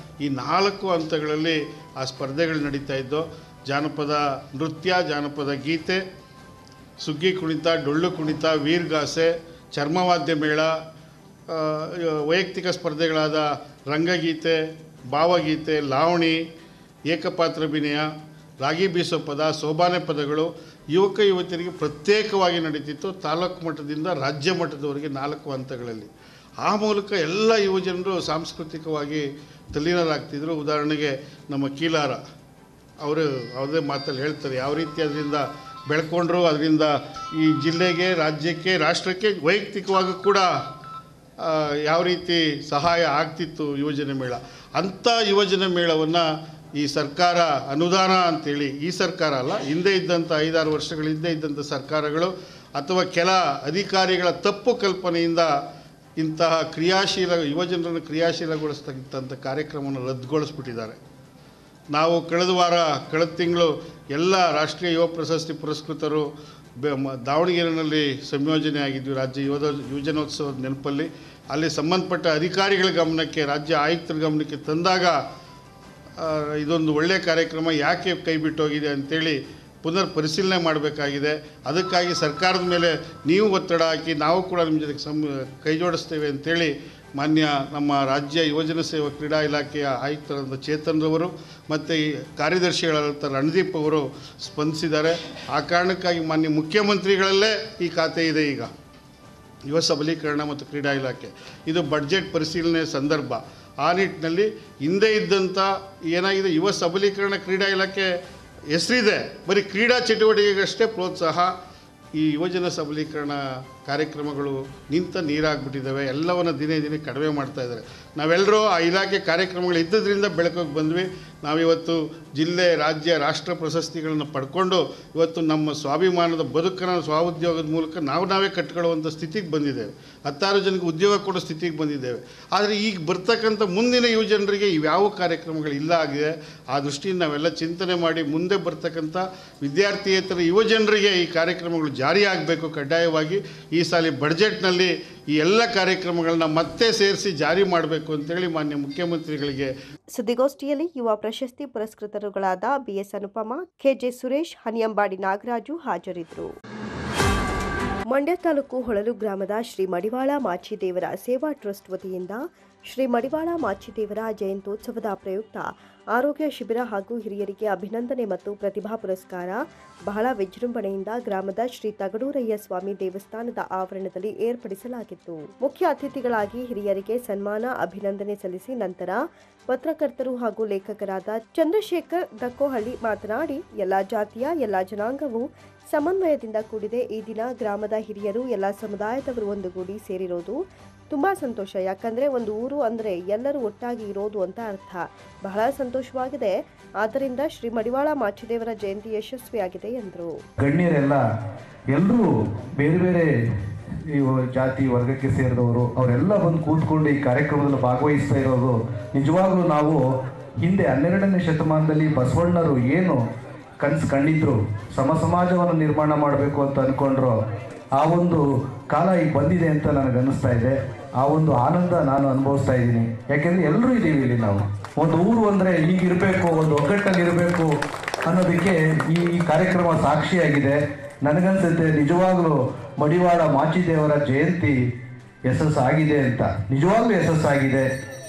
ಈ 4 ಹಂತಗಳಲ್ಲಿ ಆ ಸ್ಪರ್ಧೆಗಳು ನಡೀತಾ ಇದ್ದೋ. ಜಾನಪದ ನೃತ್ಯ, ಜಾನಪದ ಗೀತೆ, ಸುಗ್ಗಿ ಕುಣಿತ, ಡೊಳ್ಳು ಕುಣಿತ, ವೀರಗಾಸೆ, ಚರ್ಮವಾದ್ಯ ಮೇಳ, ವೈಯಕ್ತಿಕ ಸ್ಪರ್ಧೆಗಳಾದ ರಂಗಗೀತೆ, ಭಾವಗೀತೆ, ಲಾವಣಿ, ಏಕಪಾತ್ರಾಭಿನಯ, ರಾಗಿ ಬೀಸೋ ಪದ, ಸೋಬಾನೆ ಪದಗಳು ಯುವಕ ಯುವತಿಯರಿಗೆ ಪ್ರತ್ಯೇಕವಾಗಿ ನಡೀತಿತ್ತು. ತಾಲೂಕು ಮಟ್ಟದಿಂದ ರಾಜ್ಯ ಮಟ್ಟದವರೆಗೆ 4 ಹಂತಗಳಲ್ಲಿ. ಆ ಮೂಲಕ ಎಲ್ಲ ಯುವಜನರು ಸಾಂಸ್ಕೃತಿಕವಾಗಿ ತಲ್ಲೀನರಾಗ್ತಿದ್ರು. ಉದಾಹರಣೆಗೆ ನಮ್ಮ ಕೀಲಾರ ಅವರು ಯಾವುದೇ ಮಾತಲ್ಲಿ ಹೇಳ್ತಾರೆ ಯಾವ ರೀತಿ ಅದರಿಂದ ಬೆಳ್ಕೊಂಡ್ರು, ಅದರಿಂದ ಈ ಜಿಲ್ಲೆಗೆ, ರಾಜ್ಯಕ್ಕೆ, ರಾಷ್ಟ್ರಕ್ಕೆ ವೈಯಕ್ತಿಕವಾಗಿ ಕೂಡ ಯಾವ ರೀತಿ ಸಹಾಯ ಆಗ್ತಿತ್ತು ಯುವಜನ ಮೇಳ. ಅಂಥ ಯುವಜನ ಮೇಳವನ್ನು ಈ ಸರ್ಕಾರ ಅನುದಾನ ಅಂಥೇಳಿ, ಈ ಸರ್ಕಾರ ಅಲ್ಲ, ಹಿಂದೆ ಇದ್ದಂಥ 5-6 ವರ್ಷಗಳ ಹಿಂದೆ ಇದ್ದಂಥ ಸರ್ಕಾರಗಳು ಅಥವಾ ಕೆಲ ಅಧಿಕಾರಿಗಳ ತಪ್ಪು ಕಲ್ಪನೆಯಿಂದ ಇಂತಹ ಯುವಜನರನ್ನು ಕ್ರಿಯಾಶೀಲಗೊಳಿಸ್ತಕ್ಕಂಥ ಕಾರ್ಯಕ್ರಮವನ್ನು ರದ್ದುಗೊಳಿಸ್ಬಿಟ್ಟಿದ್ದಾರೆ. ನಾವು ಕಳೆದ ತಿಂಗಳು ಎಲ್ಲ ರಾಷ್ಟ್ರೀಯ ಯುವ ಪ್ರಶಸ್ತಿ ಪುರಸ್ಕೃತರು ದಾವಣಗೆರೆಯಲ್ಲಿ ಸಂಯೋಜನೆ ಆಗಿದ್ವಿ ರಾಜ್ಯ ಯುವಜನೋತ್ಸವದ ನೆನಪಲ್ಲಿ. ಅಲ್ಲಿ ಸಂಬಂಧಪಟ್ಟ ಅಧಿಕಾರಿಗಳ ಗಮನಕ್ಕೆ, ರಾಜ್ಯ ಆಯುಕ್ತರ ಗಮನಕ್ಕೆ ತಂದಾಗ ಇದೊಂದು ಒಳ್ಳೆಯ ಕಾರ್ಯಕ್ರಮ ಯಾಕೆ ಕೈ ಬಿಟ್ಟೋಗಿದೆ ಅಂಥೇಳಿ ಪುನರ್ ಪರಿಶೀಲನೆ ಮಾಡಬೇಕಾಗಿದೆ. ಅದಕ್ಕಾಗಿ ಸರ್ಕಾರದ ಮೇಲೆ ನೀವು ಒತ್ತಡ ಹಾಕಿ ನಾವು ಕೂಡ ನಿಮ್ಮ ಜೊತೆಗೆ ಕೈ ಜೋಡಿಸ್ತೇವೆ ಅಂಥೇಳಿ ಮಾನ್ಯ ನಮ್ಮ ರಾಜ್ಯ ಯುವಜನ ಸೇವಾ ಕ್ರೀಡಾ ಇಲಾಖೆಯ ಆಯುಕ್ತರಾದ ಚೇತನ್ರವರು ಮತ್ತು ಈ ಕಾರ್ಯದರ್ಶಿಗಳಾದಂಥ ರಣದೀಪ್ ಅವರು ಸ್ಪಂದಿಸಿದ್ದಾರೆ. ಆ ಕಾರಣಕ್ಕಾಗಿ ಮಾನ್ಯ ಮುಖ್ಯಮಂತ್ರಿಗಳಲ್ಲೇ ಈ ಖಾತೆ ಇದೆ. ಈಗ ಯುವ ಸಬಲೀಕರಣ ಮತ್ತು ಕ್ರೀಡಾ ಇಲಾಖೆ ಇದು ಬಡ್ಜೆಟ್ ಪರಿಶೀಲನೆ ಸಂದರ್ಭ. ಆ ನಿಟ್ಟಿನಲ್ಲಿ ಹಿಂದೆ ಇದ್ದಂಥ ಏನಾಗಿದೆ, ಯುವ ಸಬಲೀಕರಣ ಕ್ರೀಡಾ ಇಲಾಖೆ ಹೆಸರಿದೆ, ಬರೀ ಕ್ರೀಡಾ ಚಟುವಟಿಕೆಗಷ್ಟೇ ಪ್ರೋತ್ಸಾಹ. ಈ ಯುವಜನ ಸಬಲೀಕರಣ ಕಾರ್ಯಕ್ರಮಗಳು ನಿಂತ ನೀರಾಗ್ಬಿಟ್ಟಿದ್ದಾವೆ. ಎಲ್ಲವನ್ನು ದಿನೇ ದಿನೇ ಕಡಿಮೆ ಮಾಡ್ತಾಯಿದ್ದಾರೆ. ನಾವೆಲ್ಲರೂ ಆ ಇಲಾಖೆ ಕಾರ್ಯಕ್ರಮಗಳು ಇದ್ದದ್ರಿಂದ ಬೆಳಕಿಗೆ ಬಂದ್ವಿ. ನಾವಿವತ್ತು ಜಿಲ್ಲೆ, ರಾಜ್ಯ, ರಾಷ್ಟ್ರ ಪ್ರಶಸ್ತಿಗಳನ್ನು ಪಡ್ಕೊಂಡು ಇವತ್ತು ನಮ್ಮ ಸ್ವಾಭಿಮಾನದ ಬದುಕನ್ನು ಸ್ವಉದ್ಯೋಗದ ಮೂಲಕ ನಾವೇ ಕಟ್ಕೊಳ್ಳುವಂಥ ಸ್ಥಿತಿಗೆ ಬಂದಿದ್ದೇವೆ. 10 ಜನಕ್ಕೆ ಉದ್ಯೋಗ ಕೊಡೋ ಸ್ಥಿತಿಗೆ ಬಂದಿದ್ದೇವೆ. ಆದರೆ ಈಗ ಬರ್ತಕ್ಕಂಥ ಮುಂದಿನ ಯುವಜನರಿಗೆ ಇವ್ಯಾವ ಕಾರ್ಯಕ್ರಮಗಳು ಇಲ್ಲ ಆಗಿದೆ. ಆ ದೃಷ್ಟಿಯಿಂದ ನಾವೆಲ್ಲ ಚಿಂತನೆ ಮಾಡಿ ಮುಂದೆ ಬರ್ತಕ್ಕಂಥ ವಿದ್ಯಾರ್ಥಿಯೇತರ ಯುವಜನರಿಗೆ ಈ ಕಾರ್ಯಕ್ರಮಗಳು ಜಾರಿಯಾಗಬೇಕು ಕಡ್ಡಾಯವಾಗಿ. ಈ ಈ ಸಾಲಿ ಬಡ್ಜೆಟ್ನಲ್ಲಿ ಈ ಎಲ್ಲ ಕಾರ್ಯಕ್ರಮಗಳನ್ನ ಮತ್ತೆ ಸೇರಿಸಿ ಜಾರಿ ಮಾಡಬೇಕು ಅಂತೇಳಿ ಮಾನ್ಯ ಮುಖ್ಯಮಂತ್ರಿಗಳಿಗೆ. ಸುದ್ದಿಗೋಷ್ಠಿಯಲ್ಲಿ ಯುವ ಪ್ರಶಸ್ತಿ ಪುರಸ್ಕೃತರುಗಳಾದ BS ಅನುಪಮ, KJ ಸುರೇಶ್, ಹನಿಯಂಬಾಡಿ ನಾಗರಾಜು ಹಾಜರಿದ್ದರು. ಮಂಡ್ಯ ತಾಲೂಕು ಹೊಳಲು ಗ್ರಾಮದ ಶ್ರೀ ಮಡಿವಾಳ ಮಾಚಿದೇವರ ಸೇವಾ ಟ್ರಸ್ಟ್ ವತಿಯಿಂದ ಶ್ರೀ ಮಡಿವಾಳ ಮಾಚಿದೇವರ ಜಯಂತ್ಯೋತ್ಸವದ ಪ್ರಯುಕ್ತ ಆರೋಗ್ಯ ಶಿಬಿರ ಹಾಗೂ ಹಿರಿಯರಿಗೆ ಅಭಿನಂದನೆ ಮತ್ತು ಪ್ರತಿಭಾ ಪುರಸ್ಕಾರ ಬಹಳ ವಿಜೃಂಭಣೆಯಿಂದ ಗ್ರಾಮದ ಶ್ರೀ ತಗಡೂರಯ್ಯ ಸ್ವಾಮಿ ದೇವಸ್ಥಾನದ ಆವರಣದಲ್ಲಿ ಏರ್ಪಡಿಸಲಾಗಿತ್ತು. ಮುಖ್ಯ ಅತಿಥಿಗಳಾಗಿ ಹಿರಿಯರಿಗೆ ಸನ್ಮಾನ, ಅಭಿನಂದನೆ ಸಲ್ಲಿಸಿ ನಂತರ ಪತ್ರಕರ್ತರು ಹಾಗೂ ಲೇಖಕರಾದ ಚಂದ್ರಶೇಖರ್ ದಕ್ಕೋಹಳ್ಳಿ ಮಾತನಾಡಿ, ಎಲ್ಲಾ ಜಾತಿಯ ಎಲ್ಲಾ ಜನಾಂಗವು ಸಮನ್ವಯದಿಂದ ಕೂಡಿದೆ. ಈ ದಿನ ಗ್ರಾಮದ ಹಿರಿಯರು ಎಲ್ಲ ಸಮುದಾಯದವರು ಒಂದುಗೂಡಿ ಸೇರಿರೋದು ತುಂಬಾ ಸಂತೋಷ. ಯಾಕಂದ್ರೆ ಒಂದು ಊರು ಅಂದ್ರೆ ಎಲ್ಲರೂ ಒಟ್ಟಾಗಿ ಇರೋದು ಅಂತ ಅರ್ಥ. ಬಹಳ ಸಂತೋಷವಾಗಿದೆ. ಆದ್ದರಿಂದ ಶ್ರೀ ಮಡಿವಾಳ ಮಾಚಿದೇವರ ಜಯಂತಿ ಯಶಸ್ವಿಯಾಗಿದೆ ಎಂದರು. ಗಣ್ಯರೆಲ್ಲ ಎಲ್ಲರೂ ಬೇರೆ ಬೇರೆ ಜಾತಿ ವರ್ಗಕ್ಕೆ ಸೇರಿದವರು ಅವರೆಲ್ಲ ಬಂದು ಕೂತ್ಕೊಂಡು ಈ ಕಾರ್ಯಕ್ರಮದಲ್ಲಿ ಭಾಗವಹಿಸ್ತಾ ಇರೋದು ನಿಜವಾಗ್ಲೂ ನಾವು ಹಿಂದೆ 12ನೇ ಶತಮಾನದಲ್ಲಿ ಬಸವಣ್ಣರು ಏನು ಕನಸು ಕಂಡಿದ್ರು, ಸಮಾಜವನ್ನು ನಿರ್ಮಾಣ ಮಾಡಬೇಕು ಅಂತ ಅಂದ್ಕೊಂಡ್ರು, ಆ ಒಂದು ಕಾಲ ಈಗ ಬಂದಿದೆ ಅಂತ ನನಗನ್ನಿಸ್ತಾ ಇದೆ. ಆ ಒಂದು ಆನಂದ ನಾನು ಅನುಭವಿಸ್ತಾ ಇದ್ದೀನಿ. ಯಾಕೆಂದರೆ ಎಲ್ಲರೂ ಇದ್ದೀವಿ ಇಲ್ಲಿ. ನಾವು ಒಂದು ಊರು ಅಂದರೆ ಹೀಗಿರಬೇಕು, ಒಂದು ಒಗ್ಗಟ್ಟಲ್ಲಿ ಇರಬೇಕು ಅನ್ನೋದಕ್ಕೆ ಈ ಕಾರ್ಯಕ್ರಮ ಸಾಕ್ಷಿಯಾಗಿದೆ. ನನಗನ್ಸುತ್ತೆ ನಿಜವಾಗ್ಲೂ ಮಡಿವಾಳ ಮಾಚಿದೇವರ ಜಯಂತಿ ಯಶಸ್ಸಾಗಿದೆ ಅಂತ. ನಿಜವಾಗ್ಲೂ ಯಶಸ್ಸಾಗಿದೆ.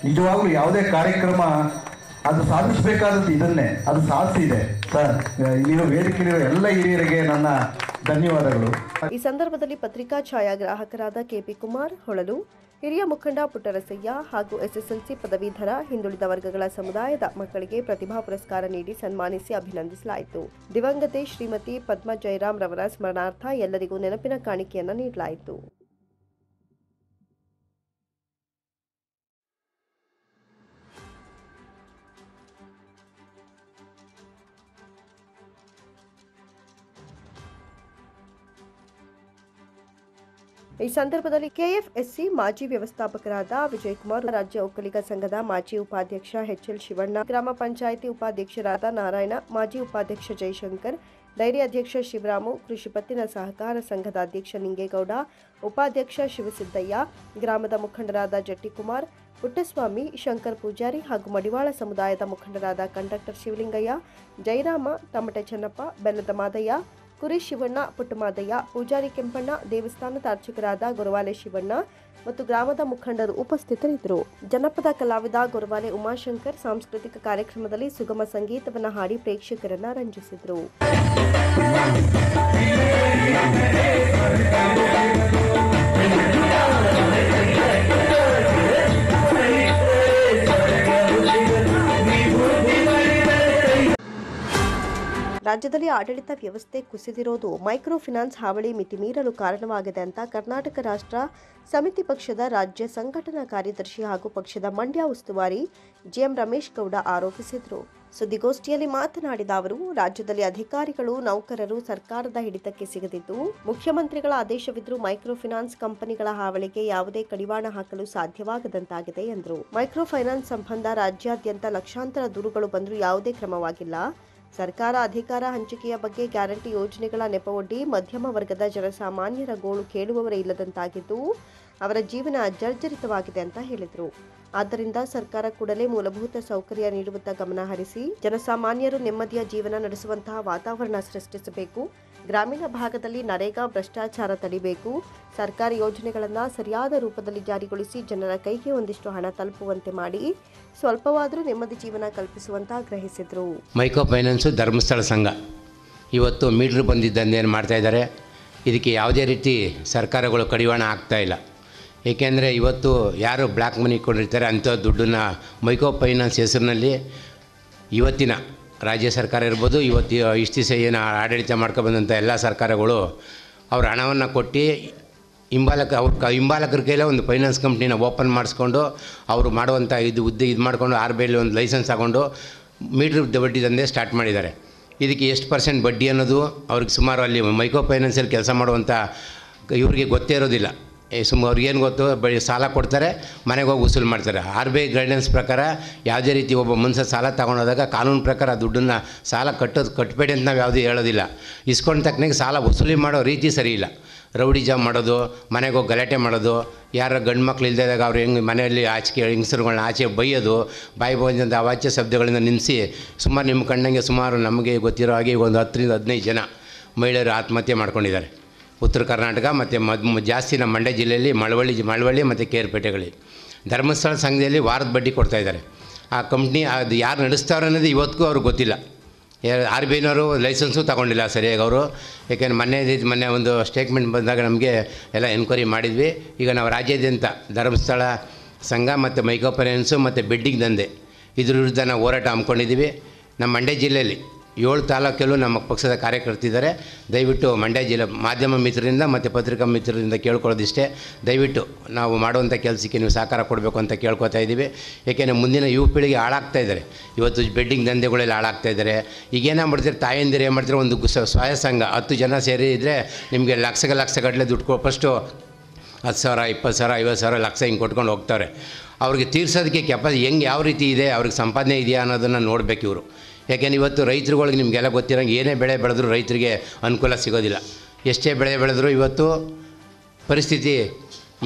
ನಿಜವಾಗ್ಲೂ ಯಾವುದೇ ಕಾರ್ಯಕ್ರಮ ಅದು ಸಾಧಿಸಬೇಕಾದದ್ದು ಇದನ್ನೇ, ಅದು ಸಾಧಿಸಿದೆ. ಸರ್, ಇಲ್ಲಿರೋ ವೇದಿಕೆಯಲ್ಲಿರೋ ಎಲ್ಲ ಹಿರಿಯರಿಗೆ ನನ್ನ ಧನ್ಯವಾದಗಳು. ಈ ಸಂದರ್ಭದಲ್ಲಿ ಪತ್ರಿಕಾ ಛಾಯಾಗ್ರಾಹಕರಾದ KP ಕುಮಾರ್ ಹೊಳಲು, ಹಿರಿಯ ಮುಖಂಡ ಪುಟ್ಟರಸಯ್ಯ ಹಾಗೂ SSLC ಪದವೀಧರ ಹಿಂದುಳಿದ ವರ್ಗಗಳ ಸಮುದಾಯದ ಮಕ್ಕಳಿಗೆ ಪ್ರತಿಭಾ ಪುರಸ್ಕಾರ ನೀಡಿ ಸನ್ಮಾನಿಸಿ ಅಭಿನಂದಿಸಲಾಯಿತು. ದಿವಂಗತೆ ಶ್ರೀಮತಿ ಪದ್ಮ ಜಯರಾಮ್ ರವರ ಸ್ಮರಣಾರ್ಥ ಎಲ್ಲರಿಗೂ ನೆನಪಿನ ಕಾಣಿಕೆಯನ್ನು ನೀಡಲಾಯಿತು. ಈ ಸಂದರ್ಭದಲ್ಲಿ KFSC ಮಾಜಿ ವ್ಯವಸ್ಥಾಪಕರಾದ ವಿಜಯಕುಮಾರ್, ರಾಜ್ಯ ಒಕ್ಕಲಿಗ ಸಂಘದ ಮಾಜಿ ಉಪಾಧ್ಯಕ್ಷ HL ಶಿವಣ್ಣ, ಗ್ರಾಮ ಪಂಚಾಯಿತಿ ಉಪಾಧ್ಯಕ್ಷರಾದ ನಾರಾಯಣ, ಮಾಜಿ ಉಪಾಧ್ಯಕ್ಷ ಜಯಶಂಕರ್, ಡೈರಿ ಅಧ್ಯಕ್ಷ ಶಿವರಾಮು, ಕೃಷಿ ಪತ್ತಿನ ಸಹಕಾರ ಸಂಘದ ಅಧ್ಯಕ್ಷ ನಿಂಗೇಗೌಡ, ಉಪಾಧ್ಯಕ್ಷ ಶಿವಸಿದ್ದಯ್ಯ, ಗ್ರಾಮದ ಮುಖಂಡರಾದ ಜಟ್ಟಿಕುಮಾರ್, ಪುಟ್ಟಸ್ವಾಮಿ, ಶಂಕರ್ ಪೂಜಾರಿ ಹಾಗೂ ಮಡಿವಾಳ ಸಮುದಾಯದ ಮುಖಂಡರಾದ ಕಂಡಕ್ಟರ್ ಶಿವಲಿಂಗಯ್ಯ, ಜಯರಾಮ, ತಮಟೆ ಚನ್ನಪ್ಪ, ಬೆಲ್ಲದ ಮಾದಯ್ಯ, ಕುರಿ ಶಿವಣ್ಣ, ಪುಟ್ಟಮಾದಯ್ಯ, ಪೂಜಾರಿ ಕೆಂಪಣ್ಣ, ದೇವಸ್ಥಾನದ ಅರ್ಚಕರಾದ ಗೊರವಾಲೆ ಶಿವಣ್ಣ ಮತ್ತು ಗ್ರಾಮದ ಮುಖಂಡರು ಉಪಸ್ಥಿತರಿದ್ದರು. ಜನಪದ ಕಲಾವಿದ ಗೊರವಾಲೆ ಉಮಾಶಂಕರ್ ಸಾಂಸ್ಕೃತಿಕ ಕಾರ್ಯಕ್ರಮದಲ್ಲಿ ಸುಗಮ ಸಂಗೀತವನ್ನು ಹಾಡಿ ಪ್ರೇಕ್ಷಕರನ್ನ ರಂಜಿಸಿದರು. ರಾಜ್ಯದಲ್ಲಿ ಆಡಳಿತ ವ್ಯವಸ್ಥೆ ಕುಸಿದಿರೋದು ಮೈಕ್ರೋ ಫೈನಾನ್ಸ್ ಹಾವಳಿ ಮಿತಿ ಮೀರಲು ಕಾರಣವಾಗಿದೆ ಅಂತ ಕರ್ನಾಟಕ ರಾಷ್ಟ್ರ ಸಮಿತಿ ಪಕ್ಷದ ರಾಜ್ಯ ಸಂಘಟನಾ ಕಾರ್ಯದರ್ಶಿ ಹಾಗೂ ಪಕ್ಷದ ಮಂಡ್ಯ ಉಸ್ತುವಾರಿ GM ರಮೇಶ್ ಗೌಡ ಆರೋಪಿಸಿದರು. ಸುದ್ದಿಗೋಷ್ಠಿಯಲ್ಲಿ ಮಾತನಾಡಿದ ಅವರು, ರಾಜ್ಯದಲ್ಲಿ ಅಧಿಕಾರಿಗಳು, ನೌಕರರು ಸರ್ಕಾರದ ಹಿಡಿತಕ್ಕೆ ಸಿಗದಿದ್ದು, ಮುಖ್ಯಮಂತ್ರಿಗಳ ಆದೇಶವಿದ್ರೂ ಮೈಕ್ರೋ ಫೈನಾನ್ಸ್ ಕಂಪನಿಗಳ ಹಾವಳಿಗೆ ಯಾವುದೇ ಕಡಿವಾಣ ಹಾಕಲು ಸಾಧ್ಯವಾಗದಂತಾಗಿದೆ ಎಂದರು. ಮೈಕ್ರೋ ಫೈನಾನ್ಸ್ ಸಂಬಂಧ ರಾಜ್ಯಾದ್ಯಂತ ಲಕ್ಷಾಂತರ ದೂರುಗಳು ಬಂದರೂ ಯಾವುದೇ ಕ್ರಮವಾಗಿಲ್ಲ. ಸರ್ಕಾರ ಅಧಿಕಾರ ಹಂಚಿಕೆಯ ಬಗ್ಗೆ ಗ್ಯಾರಂಟಿ ಯೋಜನೆಗಳ ನೆಪವೊಡ್ಡಿ ಮಧ್ಯಮ ವರ್ಗದ ಜನಸಾಮಾನ್ಯರ ಗೋಳು ಕೇಳುವವರೇ ಇಲ್ಲದಂತಾಗಿದ್ದು, ಅವರ ಜೀವನ ಜರ್ಜರಿತವಾಗಿದೆ ಅಂತ ಹೇಳಿದರು. ಆದ್ದರಿಂದ ಸರ್ಕಾರ ಕೂಡಲೇ ಮೂಲಭೂತ ಸೌಕರ್ಯ ನೀಡುವತ್ತ ಗಮನ ಹರಿಸಿ ಜನಸಾಮಾನ್ಯರು ನೆಮ್ಮದಿಯ ಜೀವನ ನಡೆಸುವಂತಹ ವಾತಾವರಣ ಸೃಷ್ಟಿಸಬೇಕು. ಗ್ರಾಮೀಣ ಭಾಗದಲ್ಲಿ ನರೇಗಾ ಭ್ರಷ್ಟಾಚಾರ ತಡಿಬೇಕು. ಸರ್ಕಾರಿ ಯೋಜನೆಗಳನ್ನು ಸರಿಯಾದ ರೂಪದಲ್ಲಿ ಜಾರಿಗೊಳಿಸಿ ಜನರ ಕೈಗೆ ಒಂದಿಷ್ಟು ಹಣ ತಲುಪುವಂತೆ ಮಾಡಿ ಸ್ವಲ್ಪವಾದರೂ ನೆಮ್ಮದಿ ಜೀವನ ಕಲ್ಪಿಸುವಂತ ಆಗ್ರಹಿಸಿದರು. ಮೈಕ್ರೋ ಫೈನಾನ್ಸು ಧರ್ಮಸ್ಥಳ ಸಂಘ ಇವತ್ತು ಮೀಟ್ರ್ ಬಂದಿದ್ದಂದೇನು ಮಾಡ್ತಾ ಇದ್ದಾರೆ. ಇದಕ್ಕೆ ಯಾವುದೇ ರೀತಿ ಸರ್ಕಾರಗಳು ಕಡಿವಾಣ ಆಗ್ತಾ ಇಲ್ಲ. ಏಕೆಂದರೆ ಇವತ್ತು ಯಾರು ಬ್ಲ್ಯಾಕ್ ಮನಿ ಕೊಟ್ಟಿರ್ತಾರೆ ಅಂಥ ದುಡ್ಡನ್ನು ಮೈಕ್ರೋ ಫೈನಾನ್ಸ್ ಹೆಸರಿನಲ್ಲಿ ಇವತ್ತಿನ ರಾಜ್ಯ ಸರ್ಕಾರ ಇರ್ಬೋದು, ಇಷ್ಟು ದಿವಸ ಏನು ಆಡಳಿತ ಮಾಡ್ಕೊಬಂದಂಥ ಎಲ್ಲ ಸರ್ಕಾರಗಳು ಅವ್ರ ಹಣವನ್ನು ಕೊಟ್ಟು ಹಿಂಬಾಲಕರ ಕೈಲೇ ಒಂದು ಫೈನಾನ್ಸ್ ಕಂಪ್ನಿನ ಓಪನ್ ಮಾಡಿಸ್ಕೊಂಡು ಅವರು ಮಾಡುವಂಥ ಇದು ಮಾಡಿಕೊಂಡು RBI ಒಂದು ಲೈಸೆನ್ಸ್ ತಗೊಂಡು ಮೀಟ್ರ್ ಬಡ್ಡಿ ದಂಧೆ ಸ್ಟಾರ್ಟ್ ಮಾಡಿದ್ದಾರೆ. ಇದಕ್ಕೆ ಎಷ್ಟು % ಬಡ್ಡಿ ಅನ್ನೋದು ಅವ್ರಿಗೆ ಸುಮಾರು ಅಲ್ಲಿ ಮೈಕ್ರೋ ಫೈನಾನ್ಸಲ್ಲಿ ಕೆಲಸ ಮಾಡುವಂಥ ಇವ್ರಿಗೆ ಗೊತ್ತೇ ಇರೋದಿಲ್ಲ. ಅವ್ರಿಗೇನು ಗೊತ್ತು, ಸಾಲ ಕೊಡ್ತಾರೆ, ಮನೆಗೆ ಹೋಗಿ ವಸೂಲು ಮಾಡ್ತಾರೆ. RBI ಗೈಡೆನ್ಸ್ ಪ್ರಕಾರ ಯಾವುದೇ ರೀತಿ ಒಬ್ಬ ಮನುಷ್ಯ ಸಾಲ ತೊಗೊಂಡೋದಾಗ ಕಾನೂನು ಪ್ರಕಾರ ದುಡ್ಡನ್ನು ಸಾಲ ಕಟ್ಟಬೇಡಿ ಅಂತ ನಾವು ಯಾವುದೂ ಹೇಳೋದಿಲ್ಲ. ಇಸ್ಕೊಂಡು ತಕ್ಕನಾಗಿ ಸಾಲ ವಸೂಲಿ ಮಾಡೋ ರೀತಿ ಸರಿ ಇಲ್ಲ. ರೌಡಿಜಾಮ್ ಮಾಡೋದು, ಮನೆಗೆ ಹೋಗಿ ಗಲಾಟೆ ಮಾಡೋದು, ಯಾರ ಗಂಡು ಮಕ್ಳು ಇಲ್ಲದಾಗ ಅವ್ರು ಹೆಂಗೆ ಮನೆಯಲ್ಲಿ ಆಚೆ ಹೆಂಗಸರುಗಳನ್ನ ಆಚೆ ಬೈಯೋದು, ಬಾಯಿ ಬಂದಂಥ ಅವಾಚ್ಯ ಶಬ್ದಗಳಿಂದ ನಿಲ್ಲಿಸಿ ಸುಮಾರು ನಿಮ್ಮ ಕಣ್ಣಂಗೆ ಸುಮಾರು ನಮಗೆ ಗೊತ್ತಿರೋ ಹಾಗೆ ಒಂದು 10ರಿಂದ 15 ಜನ ಮಹಿಳೆಯರು ಆತ್ಮಹತ್ಯೆ ಮಾಡ್ಕೊಂಡಿದ್ದಾರೆ. ಉತ್ತರ ಕರ್ನಾಟಕ ಮತ್ತು ಜಾಸ್ತಿ ನಮ್ಮ ಮಂಡ್ಯ ಜಿಲ್ಲೆಯಲ್ಲಿ ಮಳವಳ್ಳಿ ಮತ್ತು ಕೇರ್ಪೇಟೆಗಳಲ್ಲಿ. ಧರ್ಮಸ್ಥಳ ಸಂಘದಲ್ಲಿ ವಾರದ ಬಡ್ಡಿ ಕೊಡ್ತಾಯಿದ್ದಾರೆ. ಆ ಕಂಪ್ನಿ ಅದು ಯಾರು ನಡೆಸ್ತಾರೋ ಅನ್ನೋದು ಇವತ್ತಿಗೂ ಅವ್ರಿಗೆ ಗೊತ್ತಿಲ್ಲ. RBIನವರು ಲೈಸೆನ್ಸು ತಗೊಂಡಿಲ್ಲ ಸರಿಯಾಗಿ ಅವರು. ಯಾಕೆಂದರೆ ಮೊನ್ನೆ ಒಂದು ಸ್ಟೇಟ್ಮೆಂಟ್ ಬಂದಾಗ ನಮಗೆ ಎಲ್ಲ ಎನ್ಕ್ವೈರಿ ಮಾಡಿದ್ವಿ. ಈಗ ನಾವು ರಾಜ್ಯಾದ್ಯಂತ ಧರ್ಮಸ್ಥಳ ಸಂಘ ಮತ್ತು ಮೈಕ್ರೋ ಫೈನಾನ್ಸು ಮತ್ತು ಬೆಡ್ಡಿಂಗ್ ದಂಧೆ ಇದ್ರ ವಿರುದ್ಧ ನಾವು ಹೋರಾಟ ಹಮ್ಮಿಕೊಂಡಿದ್ದೀವಿ. ನಮ್ಮ ಮಂಡ್ಯ ಜಿಲ್ಲೆಯಲ್ಲಿ 7 ತಾಲೂಕಲ್ಲೂ ನಮ್ಮ ಪಕ್ಷದ ಕಾರ್ಯಕರ್ತಿದ್ದಾರೆ. ದಯವಿಟ್ಟು ಮಂಡ್ಯ ಜಿಲ್ಲೆ ಮಾಧ್ಯಮ ಮಿತ್ರರಿಂದ ಮತ್ತು ಪತ್ರಿಕಾ ಮಿತ್ರರಿಂದ ಕೇಳ್ಕೊಳ್ಳೋದಿಷ್ಟೇ, ದಯವಿಟ್ಟು ನಾವು ಮಾಡುವಂಥ ಕೆಲಸಕ್ಕೆ ನೀವು ಸಹಕಾರ ಕೊಡಬೇಕು ಅಂತ ಕೇಳ್ಕೊತಾ ಇದ್ದೀವಿ. ಏಕೆಂದರೆ ಮುಂದಿನ ಯುವ ಪೀಳಿಗೆ ಹಾಳಾಗ್ತಾ ಇದ್ದಾರೆ. ಇವತ್ತು ಬೆಡ್ಡಿಂಗ್ ದಂಧೆಗಳೆಲ್ಲ ಹಾಳಾಗ್ತಾ ಇದ್ದಾರೆ. ಈಗೇನು ಮಾಡ್ತೀರಿ, ತಾಯಂದಿರು ಏನು ಮಾಡ್ತೀರಿ, ಒಂದು ಸ್ವಯ ಸಂಘ 10 ಜನ ಸೇರಿ ಇದ್ದರೆ ನಿಮಗೆ ಲಕ್ಷಗಟ್ಟಲೆ ದುಡ್ಡು ಫಸ್ಟು 10,000 20,000 50,000 ಲಕ್ಷ ಹಿಂಗೆ ಕೊಟ್ಕೊಂಡು ಹೋಗ್ತಾರೆ. ಅವ್ರಿಗೆ ತೀರ್ಸೋದಕ್ಕೆ ಯಾವ ರೀತಿ ಇದೆ, ಅವ್ರಿಗೆ ಸಂಪಾದನೆ ಇದೆಯಾ ಅನ್ನೋದನ್ನು ನೋಡಬೇಕು ಇವರು. ಯಾಕೆಂದ್ರೆ ಇವತ್ತು ರೈತರುಗಳಿಗೆ ನಿಮಗೆಲ್ಲ ಗೊತ್ತಿರೋಂಗೆ ಏನೇ ಬೆಳೆ ಬೆಳೆದ್ರೂ ರೈತರಿಗೆ ಅನುಕೂಲ ಸಿಗೋದಿಲ್ಲ. ಎಷ್ಟೇ ಬೆಳೆ ಬೆಳೆದ್ರೂ ಇವತ್ತು ಪರಿಸ್ಥಿತಿ,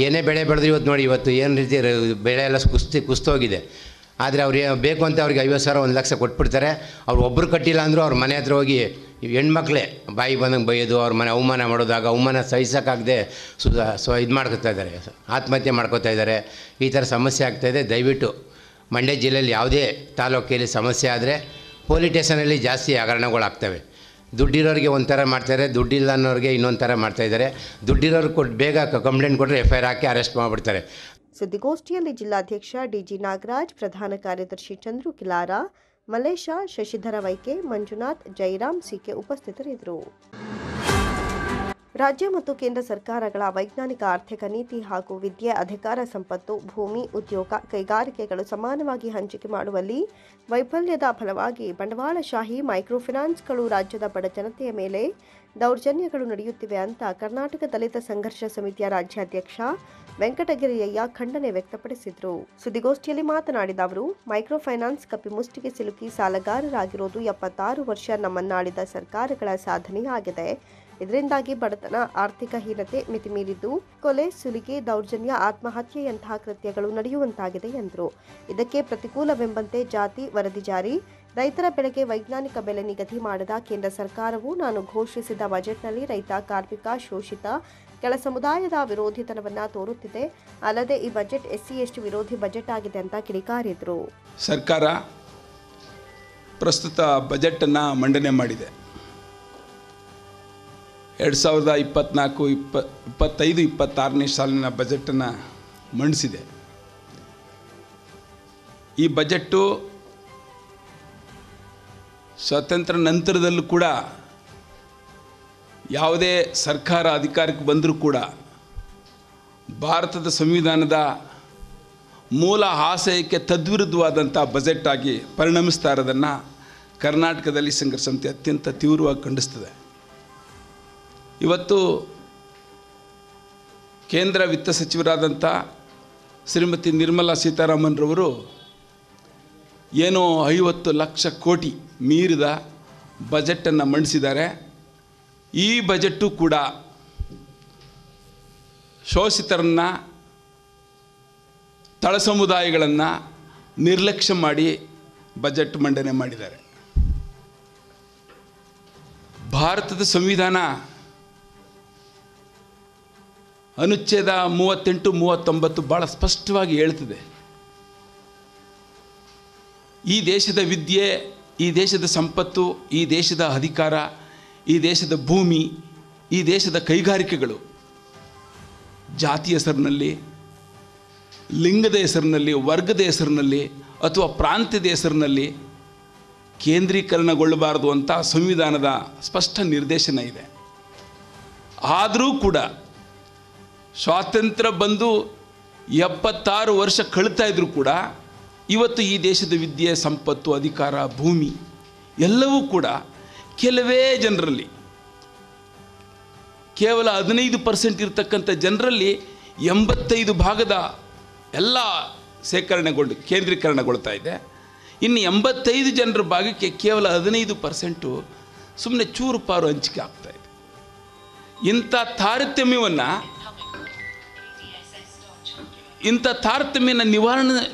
ಏನೇ ಬೆಳೆ ಬೆಳೆದ್ರು ಇವತ್ತು ನೋಡಿ, ಇವತ್ತು ಏನು ರೀತಿ ಬೆಳೆ ಎಲ್ಲ ಕುಸ್ತೋಗಿದೆ. ಆದರೆ ಅವ್ರು ಬೇಕು ಅಂತ ಅವ್ರಿಗೆ 50,000 1 ಲಕ್ಷ ಕೊಟ್ಬಿಡ್ತಾರೆ. ಅವ್ರು ಒಬ್ಬರು ಕಟ್ಟಿಲ್ಲ ಅಂದರೂ ಅವ್ರ ಮನೆ ಹತ್ರ ಹೋಗಿ ಹೆಣ್ಮಕ್ಳೇ ಬಾಯಿ ಬಂದಂಗೆ ಬೈಯೋದು, ಅವ್ರ ಮನೆ ಅವಮಾನ ಮಾಡೋದಾಗ ಅವಮಾನ ಸಹಿಸೋಕ್ಕಾಗದೆ ಇದು ಮಾಡ್ಕೊತಾ ಇದ್ದಾರೆ, ಆತ್ಮಹತ್ಯೆ ಮಾಡ್ಕೋತಾ ಇದ್ದಾರೆ. ಈ ಥರ ಸಮಸ್ಯೆ ಆಗ್ತಾಯಿದೆ. ದಯವಿಟ್ಟು ಮಂಡ್ಯ ಜಿಲ್ಲೆಯಲ್ಲಿ ಯಾವುದೇ ತಾಲೂಕಲ್ಲಿ ಸಮಸ್ಯೆ ಆದರೆ ಪೊಲೀಸ್ ಸ್ಟೇಷನಲ್ಲಿ ಜಾಸ್ತಿ ಹಗರಣಗಳಾಗ್ತವೆ. ದುಡ್ಡಿರೋರಿಗೆ ಒಂಥರ ಮಾಡ್ತಾರೆ, ದುಡ್ಡಿಲ್ಲ ಅನ್ನೋರಿಗೆ ಇನ್ನೊಂದು ಥರ ಮಾಡ್ತಾಯಿದ್ದಾರೆ. ದುಡ್ಡಿರೋರು ಬೇಗ ಕಂಪ್ಲೇಂಟ್ ಕೊಟ್ಟರೆ FIR ಹಾಕಿ ಅರೆಸ್ಟ್ ಮಾಡಿಬಿಡ್ತಾರೆ. ಸುದ್ದಿಗೋಷ್ಠಿಯಲ್ಲಿ ಜಿಲ್ಲಾಧ್ಯಕ್ಷ DG ನಾಗರಾಜ್, ಪ್ರಧಾನ ಕಾರ್ಯದರ್ಶಿ ಚಂದ್ರು ಕಿಲಾರ, ಮಲೇಶ, ಶಶಿಧರ ವೈಕೆ, ಮಂಜುನಾಥ್, ಜೈರಾಮ್ CK ಉಪಸ್ಥಿತರಿದ್ದರು. ರಾಜ್ಯ ಮತ್ತು ಕೇಂದ್ರ ಸರ್ಕಾರಗಳ ವೈಜ್ಞಾನಿಕ ಆರ್ಥಿಕ ನೀತಿ ಹಾಗೂ ವಿದ್ಯೆ, ಅಧಿಕಾರ ಸಂಪತ್ತು, ಭೂಮಿ, ಉದ್ಯೋಗ, ಕೈಗಾರಿಕೆಗಳು ಸಮಾನವಾಗಿ ಹಂಚಿಕೆ ಮಾಡುವಲ್ಲಿ ವೈಫಲ್ಯದ ಫಲವಾಗಿ ಬಂಡವಾಳಶಾಹಿ ಮೈಕ್ರೋ ಫೈನಾನ್ಸ್ಗಳು ರಾಜ್ಯದ ಬಡ ಜನತೆಯ ಮೇಲೆ ದೌರ್ಜನ್ಯಗಳು ನಡೆಯುತ್ತಿವೆ ಅಂತ ಕರ್ನಾಟಕ ದಲಿತ ಸಂಘರ್ಷ ಸಮಿತಿಯ ರಾಜ್ಯಾಧ್ಯಕ್ಷ ವೆಂಕಟಗಿರಿಯಯ್ಯ ಖಂಡನೆ ವ್ಯಕ್ತಪಡಿಸಿದರು. ಸುದ್ದಿಗೋಷ್ಠಿಯಲ್ಲಿ ಮಾತನಾಡಿದ ಅವರು, ಮೈಕ್ರೋ ಫೈನಾನ್ಸ್ ಕಪಿಮುಷ್ಟಿಗೆ ಸಿಲುಕಿ ಸಾಲಗಾರರಾಗಿರೋದು 76 ವರ್ಷ ನಮ್ಮನ್ನಾಳಿದ ಸರ್ಕಾರಗಳ ಸಾಧನೆಯಾಗಿದೆ. ಇದರಿಂದಾಗಿ ಬಡತನ, ಆರ್ಥಿಕ ಹೀನತೆ ಮಿತಿಮೀರಿದ್ದು ಕೊಲೆ, ಸುಲಿಗೆ, ದೌರ್ಜನ್ಯ, ಆತ್ಮಹತ್ಯೆಯಂತಹ ಕೃತ್ಯಗಳು ನಡೆಯುವಂತಾಗಿದೆ ಎಂದರು. ಇದಕ್ಕೆ ಪ್ರತಿಕೂಲವೆಂಬಂತೆ ಜಾತಿ ವರದಿ ಜಾರಿ, ರೈತರ ಬೆಳೆಗೆ ವೈಜ್ಞಾನಿಕ ಬೆಲೆ ನಿಗದಿ ಮಾಡದ ಕೇಂದ್ರ ಸರ್ಕಾರವು ನಾನು ಘೋಷಿಸಿದ ಬಜೆಟ್ನಲ್ಲಿ ರೈತ, ಕಾರ್ಮಿಕ, ಶೋಷಿತ, ಕೆಳ ಸಮುದಾಯದ ವಿರೋಧಿತನವನ್ನು ತೋರುತ್ತಿದೆ. ಅಲ್ಲದೆ ಈ ಬಜೆಟ್ SC/ST ವಿರೋಧಿ ಬಜೆಟ್ ಆಗಿದೆ ಅಂತ ಕಿಡಿಕಾರಿದರು. ಸರ್ಕಾರ ಪ್ರಸ್ತುತ ಬಜೆಟನ್ನು ಮಂಡನೆ ಮಾಡಿದೆ. 2024-25-26ನೇ ಸಾಲಿನ ಬಜೆಟನ್ನು ಮಂಡಿಸಿದೆ. ಈ ಬಜೆಟ್ಟು ಸ್ವಾತಂತ್ರ್ಯ ನಂತರದಲ್ಲೂ ಕೂಡ ಯಾವುದೇ ಸರ್ಕಾರ ಅಧಿಕಾರಕ್ಕೆ ಬಂದರೂ ಕೂಡ ಭಾರತದ ಸಂವಿಧಾನದ ಮೂಲ ಆಶಯಕ್ಕೆ ತದ್ವಿರುದ್ಧವಾದಂಥ ಬಜೆಟ್ ಆಗಿ ಪರಿಣಮಿಸ್ತಾ ಇರೋದನ್ನು ಕರ್ನಾಟಕದಲ್ಲಿ ಸಂಘರ್ಷ ಸಮಿತಿ ಅತ್ಯಂತ ತೀವ್ರವಾಗಿ ಖಂಡಿಸ್ತದೆ. ಇವತ್ತು ಕೇಂದ್ರ ವಿತ್ತ ಸಚಿವರಾದಂಥ ಶ್ರೀಮತಿ ನಿರ್ಮಲಾ ಸೀತಾರಾಮನ್ರವರು ಏನೋ 50 ಲಕ್ಷ ಕೋಟಿ ಮೀರಿದ ಬಜೆಟನ್ನು ಮಂಡಿಸಿದ್ದಾರೆ. ಈ ಬಜೆಟ್ಟು ಕೂಡ ಶೋಷಿತರನ್ನು, ತಳ ಸಮುದಾಯಗಳನ್ನು ನಿರ್ಲಕ್ಷ್ಯ ಮಾಡಿ ಬಜೆಟ್ ಮಂಡನೆ ಮಾಡಿದ್ದಾರೆ. ಭಾರತದ ಸಂವಿಧಾನ ಅನುಚ್ಛೇದ 38-39 ಭಾಳ ಸ್ಪಷ್ಟವಾಗಿ ಹೇಳ್ತದೆ, ಈ ದೇಶದ ವಿದ್ಯೆ, ಈ ದೇಶದ ಸಂಪತ್ತು, ಈ ದೇಶದ ಅಧಿಕಾರ, ಈ ದೇಶದ ಭೂಮಿ, ಈ ದೇಶದ ಕೈಗಾರಿಕೆಗಳು ಜಾತಿಯ ಹೆಸರಿನಲ್ಲಿ, ಲಿಂಗದ ಹೆಸರಿನಲ್ಲಿ, ವರ್ಗದ ಹೆಸರಿನಲ್ಲಿ ಅಥವಾ ಪ್ರಾಂತ್ಯದ ಹೆಸರಿನಲ್ಲಿ ಕೇಂದ್ರೀಕರಣಗೊಳ್ಳಬಾರದು ಅಂತ ಸಂವಿಧಾನದ ಸ್ಪಷ್ಟ ನಿರ್ದೇಶನ ಇದೆ. ಆದರೂ ಕೂಡ ಸ್ವಾತಂತ್ರ್ಯ ಬಂದು 76 ವರ್ಷ ಕಳೀತಾ ಇದ್ರೂ ಕೂಡ ಇವತ್ತು ಈ ದೇಶದ ವಿದ್ಯೆ, ಸಂಪತ್ತು, ಅಧಿಕಾರ, ಭೂಮಿ ಎಲ್ಲವೂ ಕೂಡ ಕೆಲವೇ ಜನರಲ್ಲಿ, ಕೇವಲ 15% ಇರತಕ್ಕಂಥ ಜನರಲ್ಲಿ 85 ಭಾಗದ ಎಲ್ಲ ಕೇಂದ್ರೀಕರಣಗೊಳ್ತಾ ಇದೆ. ಇನ್ನು 85 ಜನರ ಭಾಗಕ್ಕೆ ಕೇವಲ 15% ಸುಮ್ಮನೆ ಚೂರು ಪಾರು ಹಂಚಿಕೆ ಆಗ್ತಾಯಿದೆ. ಇಂಥ ತಾರತಮ್ಯನ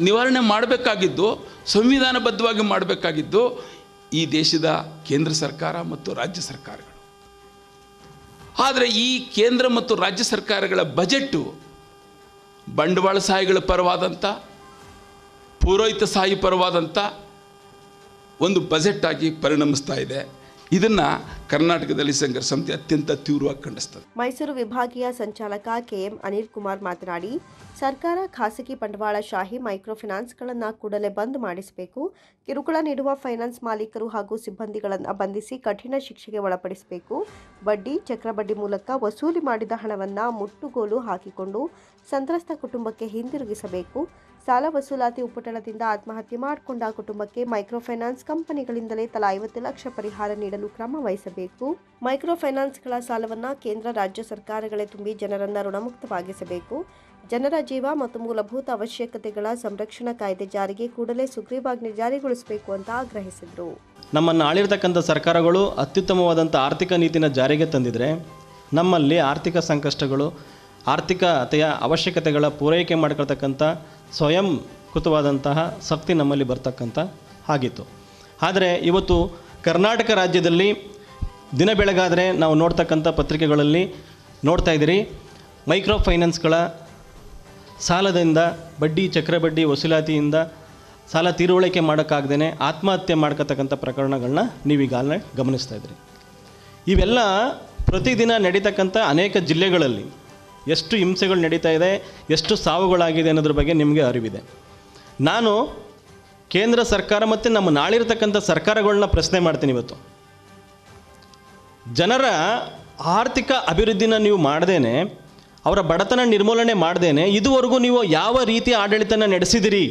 ನಿವಾರಣೆ ಮಾಡಬೇಕಾಗಿದ್ದು, ಸಂವಿಧಾನಬದ್ಧವಾಗಿ ಮಾಡಬೇಕಾಗಿದ್ದು ಈ ದೇಶದ ಕೇಂದ್ರ ಸರ್ಕಾರ ಮತ್ತು ರಾಜ್ಯ ಸರ್ಕಾರಗಳು. ಆದರೆ ಈ ಕೇಂದ್ರ ಮತ್ತು ರಾಜ್ಯ ಸರ್ಕಾರಗಳ ಬಜೆಟ್ಟು ಬಂಡವಾಳಶಾಹಿಗಳ ಪರವಾದಂಥ, ಪೂರೈತಶಾಹಿ ಪರವಾದಂಥ ಒಂದು ಬಜೆಟ್ ಆಗಿ ಪರಿಣಮಿಸ್ತಾ ಇದೆ. ಇದನ್ನು ಕರ್ನಾಟಕದಲ್ಲಿ ಸಂಘರ್ಷ ಸಮಿತಿ ಅತ್ಯಂತ ತೀವ್ರವಾಗಿ ಖಂಡಿಸ್ತದೆ. ಮೈಸೂರು ವಿಭಾಗೀಯ ಸಂಚಾಲಕ ಕೆಎಂ ಅನಿಲ್ ಕುಮಾರ್ ಮಾತನಾಡಿ, ಸರ್ಕಾರ ಖಾಸಗಿ ಬಂಡವಾಳಶಾಹಿ ಮೈಕ್ರೋ ಫೈನಾನ್ಸ್ಗಳನ್ನು ಕೂಡಲೇ ಬಂದ್ ಮಾಡಿಸಬೇಕು. ಕಿರುಕುಳ ನೀಡುವ ಫೈನಾನ್ಸ್ ಮಾಲೀಕರು ಹಾಗೂ ಸಿಬ್ಬಂದಿಗಳನ್ನು ಬಂಧಿಸಿ ಕಠಿಣ ಶಿಕ್ಷೆಗೆ ಒಳಪಡಿಸಬೇಕು. ಬಡ್ಡಿ, ಚಕ್ರಬಡ್ಡಿ ಮೂಲಕ ವಸೂಲಿ ಮಾಡಿದ ಹಣವನ್ನು ಮುಟ್ಟುಗೋಲು ಹಾಕಿಕೊಂಡು ಸಂತ್ರಸ್ತ ಕುಟುಂಬಕ್ಕೆ ಹಿಂದಿರುಗಿಸಬೇಕು. ಸಾಲ ವಸೂಲಾತಿ ಉಪಟಳದಿಂದ ಆತ್ಮಹತ್ಯೆ ಮಾಡಿಕೊಂಡ ಕುಟುಂಬಕ್ಕೆ ಮೈಕ್ರೋ ಫೈನಾನ್ಸ್ ಕಂಪನಿಗಳಿಂದಲೇ ತಲಾ 50 ಲಕ್ಷ ಪರಿಹಾರ ನೀಡಲು ಕ್ರಮ ವಹಿಸಬೇಕು. ಮೈಕ್ರೋ ಫೈನಾನ್ಸ್ಗಳ ಸಾಲವನ್ನು ಕೇಂದ್ರ ರಾಜ್ಯ ಸರ್ಕಾರಗಳೇ ತುಂಬಿ ಜನರನ್ನು ಋಣಮುಕ್ತವಾಗಿಸಬೇಕು. ಜನರ ಜೀವ ಮತ್ತು ಮೂಲಭೂತ ಅವಶ್ಯಕತೆಗಳ ಸಂರಕ್ಷಣಾ ಕಾಯ್ದೆ ಜಾರಿಗೆ ಕೂಡಲೇ ಸುಗ್ರೀವಾಜ್ಞೆ ಜಾರಿಗೊಳಿಸಬೇಕು ಅಂತ ಆಗ್ರಹಿಸಿದರು. ನಮ್ಮನ್ನು ಆಳಿರ್ತಕ್ಕಂಥ ಸರ್ಕಾರಗಳು ಅತ್ಯುತ್ತಮವಾದಂಥ ಆರ್ಥಿಕ ನೀತಿನ ಜಾರಿಗೆ ತಂದಿದ್ರೆ ನಮ್ಮಲ್ಲಿ ಆರ್ಥಿಕ ಸಂಕಷ್ಟಗಳು, ಆರ್ಥಿಕತೆಯ ಅವಶ್ಯಕತೆಗಳ ಪೂರೈಕೆ ಮಾಡ್ಕೊಳ್ತಕ್ಕಂಥ ಸ್ವಯಂ ಕೃತವಾದಂತಹ ಶಕ್ತಿ ನಮ್ಮಲ್ಲಿ ಬರ್ತಕ್ಕಂಥ ಆಗಿತ್ತು. ಆದರೆ ಇವತ್ತು ಕರ್ನಾಟಕ ರಾಜ್ಯದಲ್ಲಿ ದಿನ ಬೆಳಗಾದರೆ ನಾವು ನೋಡ್ತಕ್ಕಂಥ ಪತ್ರಿಕೆಗಳಲ್ಲಿ ನೋಡ್ತಾ ಇದ್ದೀರಿ, ಮೈಕ್ರೋ ಫೈನಾನ್ಸ್ಗಳ ಸಾಲದಿಂದ, ಬಡ್ಡಿ ಚಕ್ರಬಡ್ಡಿ ವಸೂಲಾತಿಯಿಂದ ಸಾಲ ತೀರುವಳಿಕೆ ಮಾಡೋಕ್ಕಾಗ್ದೇ ಆತ್ಮಹತ್ಯೆ ಮಾಡ್ಕೊತಕ್ಕಂಥ ಪ್ರಕರಣಗಳನ್ನ ನೀವೀಗಾಗಲೇ ಗಮನಿಸ್ತಾ ಇದ್ದೀರಿ. ಇವೆಲ್ಲ ಪ್ರತಿದಿನ ನಡೀತಕ್ಕಂಥ ಅನೇಕ ಜಿಲ್ಲೆಗಳಲ್ಲಿ ಎಷ್ಟು ಹಿಂಸೆಗಳು ನಡೀತಾ ಇದೆ, ಎಷ್ಟು ಸಾವುಗಳಾಗಿದೆ ಅನ್ನೋದ್ರ ಬಗ್ಗೆ ನಿಮಗೆ ಅರಿವಿದೆ. ನಾನು ಕೇಂದ್ರ ಸರ್ಕಾರ ಮತ್ತು ನಮ್ಮ ನಾಳಿರ್ತಕ್ಕಂಥ ಸರ್ಕಾರಗಳನ್ನ ಪ್ರಶ್ನೆ ಮಾಡ್ತೀನಿ. ಇವತ್ತು ಜನರ ಆರ್ಥಿಕ ಅಭಿವೃದ್ಧಿನ ನೀವು ಮಾಡ್ದೇನೆ, ಅವರ ಬಡತನ ನಿರ್ಮೂಲನೆ ಮಾಡ್ದೇನೆ ಇದುವರೆಗೂ ನೀವು ಯಾವ ರೀತಿಯ ಆಡಳಿತನ ನಡೆಸಿದಿರಿ?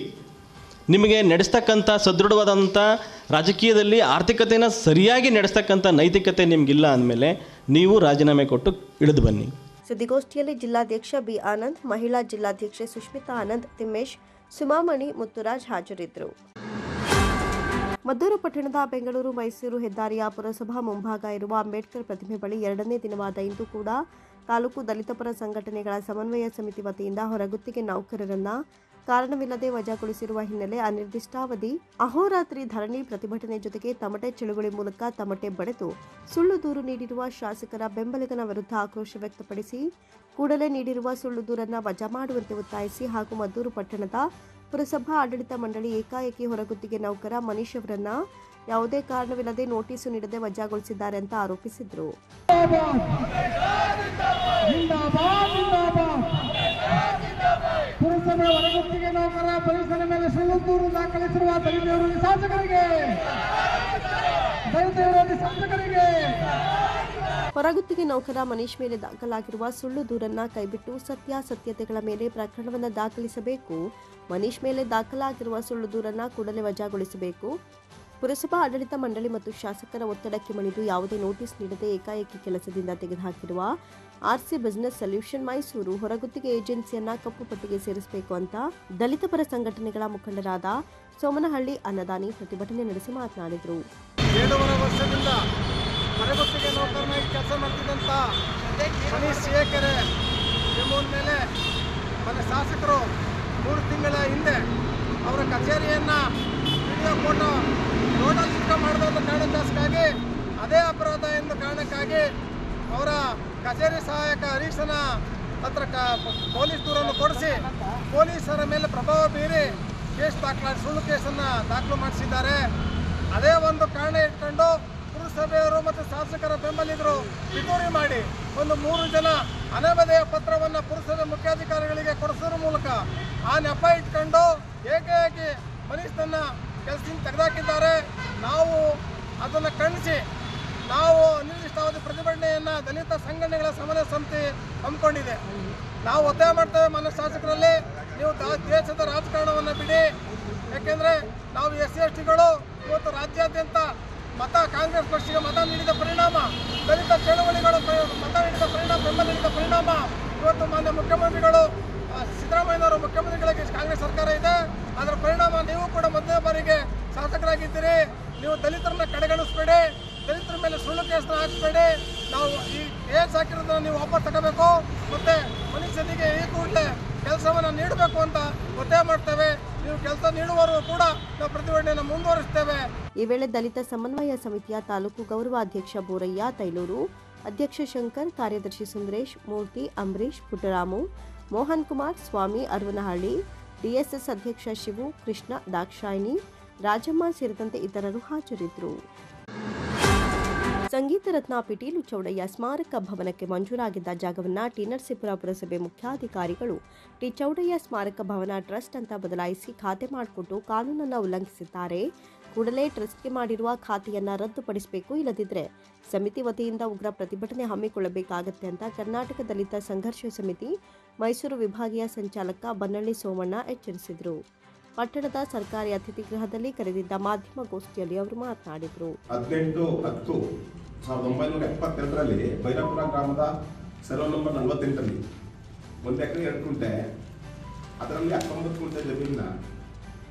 ನಿಮಗೆ ನಡೆಸ್ತಕ್ಕಂಥ ಸದೃಢವಾದಂಥ ರಾಜಕೀಯದಲ್ಲಿ ಆರ್ಥಿಕತೆಯನ್ನು ಸರಿಯಾಗಿ ನಡೆಸ್ತಕ್ಕಂಥ ನೈತಿಕತೆ ನಿಮಗಿಲ್ಲ ಅಂದಮೇಲೆ ನೀವು ರಾಜೀನಾಮೆ ಕೊಟ್ಟು ಇಳಿದು ಬನ್ನಿ. ಸುದ್ದಿಗೋಷ್ಠಿಯಲ್ಲಿ ಜಿಲ್ಲಾಧ್ಯಕ್ಷ ಬಿ ಆನಂದ್, ಮಹಿಳಾ ಜಿಲ್ಲಾಧ್ಯಕ್ಷೆ ಸುಷ್ಮಿತಾ ಆನಂದ್, ತಿಮ್ಮೇಶ್, ಸುಮಾಮಣಿ, ಮುತ್ತುರಾಜ್ ಹಾಜರಿದ್ದರು. ಮದ್ದೂರು ಪಟ್ಟಣದ ಬೆಂಗಳೂರು ಮೈಸೂರು ಹೆದ್ದಾರಿಯ ಪುರಸಭಾ ಮುಂಭಾಗ ಇರುವ ಅಂಬೇಡ್ಕರ್ ಪ್ರತಿಮೆ ಬಳಿ 2ನೇ ದಿನವಾದ ಇಂದು ಕೂಡ ತಾಲೂಕು ದಲಿತ ಪರ ಸಂಘಟನೆಗಳ ಸಮನ್ವಯ ಸಮಿತಿ ವತಿಯಿಂದ ಹೊರಗುತ್ತಿಗೆ ನೌಕರರನ್ನ ಕಾರಣವಿಲ್ಲದೆ ವಜಾಗೊಳಿಸಿರುವ ಹಿನ್ನೆಲೆ ಅನಿರ್ದಿಷ್ಟಾವಧಿ ಅಹೋರಾತ್ರಿ ಧರಣಿ ಪ್ರತಿಭಟನೆ ಜೊತೆಗೆ ತಮಟೆ ಚಳುವಳಿ ಮೂಲಕ ತಮಟೆ ಬಡಿದು ಸುಳ್ಳು ದೂರು ನೀಡಿರುವ ಶಾಸಕರ ಬೆಂಬಲಿಗನ ವಿರುದ್ಧ ಆಕ್ರೋಶ ವ್ಯಕ್ತಪಡಿಸಿ ಕೂಡಲೇ ನೀಡಿರುವ ಸುಳ್ಳು ದೂರನ್ನು ವಜಾ ಮಾಡುವಂತೆ ಒತ್ತಾಯಿಸಿ ಹಾಗೂ ಮದ್ದೂರು ಪಟ್ಟಣದ ಪುರಸಭಾ ಆಡಳಿತ ಮಂಡಳಿ ಏಕಾಏಕಿ ಹೊರಗುತ್ತಿಗೆ ನೌಕರ ಮನೀಶ್ ಅವರನ್ನ ಯಾವುದೇ ಕಾರಣವಿಲ್ಲದೆ ನೋಟಿಸು ನೀಡದೆ ವಜಾಗೊಳಿಸಿದ್ದಾರೆ ಅಂತ ಆರೋಪಿಸಿದರು. ಪುರಸಭೆ ಹೊರಗುತ್ತಿಗೆ ನೌಕರ ಪೊಲೀಸರ ಮೇಲೆ ಸುಳ್ಳು ದೂರು ದಾಖಲಿಸಿರುವ ದಲಿತ ವಿರೋಧಿ ಶಾಸಕರಿಗೆ ಹೊರಗುತ್ತಿಗೆ ನೌಕರ ಮನೀಶ್ ಮೇಲೆ ದಾಖಲಾಗಿರುವ ಸುಳ್ಳು ದೂರನ್ನ ಕೈಬಿಟ್ಟು ಸತ್ಯಾಸತ್ಯತೆಗಳ ಮೇಲೆ ಪ್ರಕರಣವನ್ನು ದಾಖಲಿಸಬೇಕು. ಮನೀಶ್ ಮೇಲೆ ದಾಖಲಾಗಿರುವ ಸುಳ್ಳು ದೂರನ್ನ ಕೂಡಲೇ ವಜಾಗೊಳಿಸಬೇಕು. ಪುರಸಭಾ ಆಡಳಿತ ಮಂಡಳಿ ಮತ್ತು ಶಾಸಕರ ಒತ್ತಡಕ್ಕೆ ಮಣಿದು ಯಾವುದೇ ನೋಟಿಸ್ ನೀಡದೆ ಏಕಾಏಕಿ ಕೆಲಸದಿಂದ ತೆಗೆದುಹಾಕಿರುವ ಆರ್ಸಿ ಬಿಸಿನೆಸ್ ಸೊಲ್ಯೂಷನ್ ಮೈಸೂರು ಹೊರಗುತ್ತಿಗೆ ಏಜೆನ್ಸಿಯನ್ನ ಕಪ್ಪು ಪಟ್ಟಿಗೆ ಸೇರಿಸಬೇಕು ಅಂತ ದಲಿತ ಪರ ಸಂಘಟನೆಗಳ ಮುಖಂಡರಾದ ಸೋಮನಹಳ್ಳಿ ಅನ್ನದಾನಿ ಪ್ರತಿಭಟನೆ ನಡೆಸಿ ಮಾತನಾಡಿದರು. 7.5 ವರ್ಷದಿಂದ ಹೊರಗುತ್ತಿಗೆ ನೌಕರನಾಗಿ ಕೆಲಸ ಮಾಡ್ತಿದ್ದಂಥ ಮನೀಶ್ ಶೇಖರೆ ಎಂಬುವ ಮೇಲೆ ಮನೆ ಶಾಸಕರು 3 ತಿಂಗಳ ಹಿಂದೆ ಅವರ ಕಚೇರಿಯನ್ನು ವಿಡಿಯೋ ಫೋಟೋ ನೋಡಲ್ ಮಾಡಿದ ಕಾರಣಕ್ಕಾಗಿ ಅದೇ ಅಪರಾಧ ಎಂದು ಕಾರಣಕ್ಕಾಗಿ ಅವರ ಕಚೇರಿ ಸಹಾಯಕ ಹರೀಶನ ಹತ್ರ ಪೊಲೀಸ್ ದೂರನ್ನು ಕೊಡಿಸಿ ಪೊಲೀಸರ ಮೇಲೆ ಪ್ರಭಾವ ಬೀರಿ ಕೇಸ್ ದಾಖಲಾಗಿ ಸುಳ್ಳು ಕೇಸನ್ನು ದಾಖಲು ಮಾಡಿಸಿದ್ದಾರೆ. ಅದೇ ಒಂದು ಕಾರಣ ಇಟ್ಕೊಂಡು ಪುರಸಭೆಯವರು ಮತ್ತು ಶಾಸಕರ ಬೆಂಬಲಿಗರು ಪಿತೂರಿ ಮಾಡಿ ಒಂದು 3 ಜನ ಅನಾಮಧೇಯ ಪತ್ರವನ್ನು ಪುರಸಭೆ ಮುಖ್ಯಾಧಿಕಾರಿಗಳಿಗೆ ಕೊಡಿಸೋದ್ರ ಮೂಲಕ ಆ ನೆಪ ಇಟ್ಕೊಂಡು ಏಕಾಏಕಿ ಮನೀಶ್ನನ್ನು ಕೆಲಸದಿಂದ ತೆಗೆದುಹಾಕಿದ್ದಾರೆ. ನಾವು ಅದನ್ನು ಖಂಡಿಸಿ ನಾವು ಅನಿರ್ದಿಷ್ಟಾವಧಿ ಪ್ರತಿಭಟನೆಯನ್ನು ದಲಿತ ಸಂಘಟನೆಗಳ ಸಮನ್ವಯ ಸಮಿತಿ ಹಮ್ಮಿಕೊಂಡಿದೆ. ನಾವು ಒತ್ತಾಯ ಮಾಡ್ತೇವೆ ಮಾನ್ಯ ಶಾಸಕರಲ್ಲಿ, ನೀವು ದೇಶದ ರಾಜಕಾರಣವನ್ನು ಬಿಡಿ. ಯಾಕೆಂದರೆ ನಾವು SC/STಗಳು ಇವತ್ತು ರಾಜ್ಯಾದ್ಯಂತ ಕಾಂಗ್ರೆಸ್ ಪಕ್ಷಕ್ಕೆ ಮತ ನೀಡಿದ ಪರಿಣಾಮ, ದಲಿತ ಚಳವಳಿಗಳು ಮತ ನೀಡಿದ ಪರಿಣಾಮ, ಬೆಂಬಲ ನೀಡಿದ ಪರಿಣಾಮ ಇವತ್ತು ಮಾನ್ಯ ಮುಖ್ಯಮಂತ್ರಿಗಳು ಸಿದ್ದರಾಮಯ್ಯನವರು ಮುಖ್ಯಮಂತ್ರಿಗಳಿಗೆ ಕಾಂಗ್ರೆಸ್ ಸರ್ಕಾರ ಇದೆ. ಅದರ ಪರಿಣಾಮ ನೀವು ಕೂಡ ಮೊದಲನೇ ಬಾರಿಗೆ ಶಾಸಕರಾಗಿದ್ದೀರಿ. ನೀವು ದಲಿತರನ್ನ ಕಡೆಗಣಿಸಬೇಡಿ, ದಲಿತರ ಮೇಲೆ ಮೇಲೆ ಸುಳ್ಳು ಕೇಸನ್ನ ಹಾಕಬೇಡಿ. ನಾವು ಈ ಕೇಸ್ ಹಾಕಿರೋದನ್ನ ನೀವು ವಾಪಸ್ ತಗೋಬೇಕು ಮತ್ತು ಮನುಷ್ಯನಿಗೆ ಈ ಕೂಡಲೇ ಕೆಲಸವನ್ನು ನೀಡಬೇಕು ಅಂತ ಒತ್ತಾಯ ಮಾಡ್ತೇವೆ. ನೀವು ಕೆಲಸ ನೀಡುವವರೆಗೂ ಕೂಡ ನಾವು ಪ್ರತಿಭಟನೆಯನ್ನು ಮುಂದುವರಿಸ್ತೇವೆ. ಈ ವೇಳೆ ದಲಿತ ಸಮನ್ವಯ ಸಮಿತಿಯ ತಾಲೂಕು ಗೌರವಾಧ್ಯಕ್ಷ ಬೋರಯ್ಯ ತೈಲೂರು, ಅಧ್ಯಕ್ಷ ಶಂಕರ್, ಕಾರ್ಯದರ್ಶಿ ಸುಂದರೇಶ್, ಮೂರ್ತಿ, ಅಂಬರೀಶ್, ಪುಟ್ಟರಾಮು, ಮೋಹನ್ ಕುಮಾರ್, ಸ್ವಾಮಿ, ಅರವನಹಳ್ಳಿ, ಡಿಎಸ್ಎಸ್ ಅಧ್ಯಕ್ಷ ಶಿವು, ಕೃಷ್ಣ, ದಾಕ್ಷಾಯಿನಿ, ರಾಜಮ್ಮ ಸೇರಿದಂತೆ ಇತರರು ಹಾಜರಿದ್ದರು. ಸಂಗೀತ ರತ್ನ ಪಿಟೀಲು ಚೌಡಯ್ಯ ಸ್ಮಾರಕ ಭವನಕ್ಕೆ ಮಂಜೂರಾಗಿದ್ದ ಜಾಗವನ್ನು ಟಿ ನರಸೀಪುರ ಪುರಸಭೆ ಮುಖ್ಯಾಧಿಕಾರಿಗಳು ಟಿ ಚೌಡಯ್ಯ ಸ್ಮಾರಕ ಭವನ ಟ್ರಸ್ಟ್ ಅಂತ ಬದಲಾಯಿಸಿ ಖಾತೆ ಮಾಡಿಕೊಟ್ಟು ಕಾನೂನನ್ನು ಉಲ್ಲಂಘಿಸಿದ್ದಾರೆ. ಕೂಡಲೇ ಟ್ರಸ್ಟ್ಗೆ ಮಾಡಿರುವ ಖಾತೆಯನ್ನು ರದ್ದುಪಡಿಸಬೇಕು, ಇಲ್ಲದಿದ್ದರೆ ಸಮಿತಿ ವತಿಯಿಂದ ಉಗ್ರ ಪ್ರತಿಭಟನೆ ಹಮ್ಮಿಕೊಳ್ಳಬೇಕಾಗುತ್ತೆ ಅಂತ ಕರ್ನಾಟಕ ದಲಿತ ಸಂಘರ್ಷ ಸಮಿತಿ ಮೈಸೂರು ವಿಭಾಗೀಯ ಸಂಚಾಲಕ ಬನ್ನಳ್ಳಿ ಸೋಮಣ್ಣ ಎಚ್ಚರಿಸಿದರು. ಪಟ್ಟಣದ ಸರ್ಕಾರಿ ಅತಿಥಿ ಗೃಹದಲ್ಲಿ ಕರೆದಿದ್ದ ಮಾಧ್ಯಮಗೋಷ್ಠಿಯಲ್ಲಿ ಅವರು ಮಾತನಾಡಿದರು. 18/10/1972ರಲ್ಲಿ ಬೈರಾಪುರ ಗ್ರಾಮದ ಸರ್ವೆ ನಂಬರ್ 48ರಲ್ಲಿ 1 ಎಕರೆ 2 ಗುಂಟೆ, ಅದರಲ್ಲಿ 19 ಗುಂಟೆ ಜಮೀನ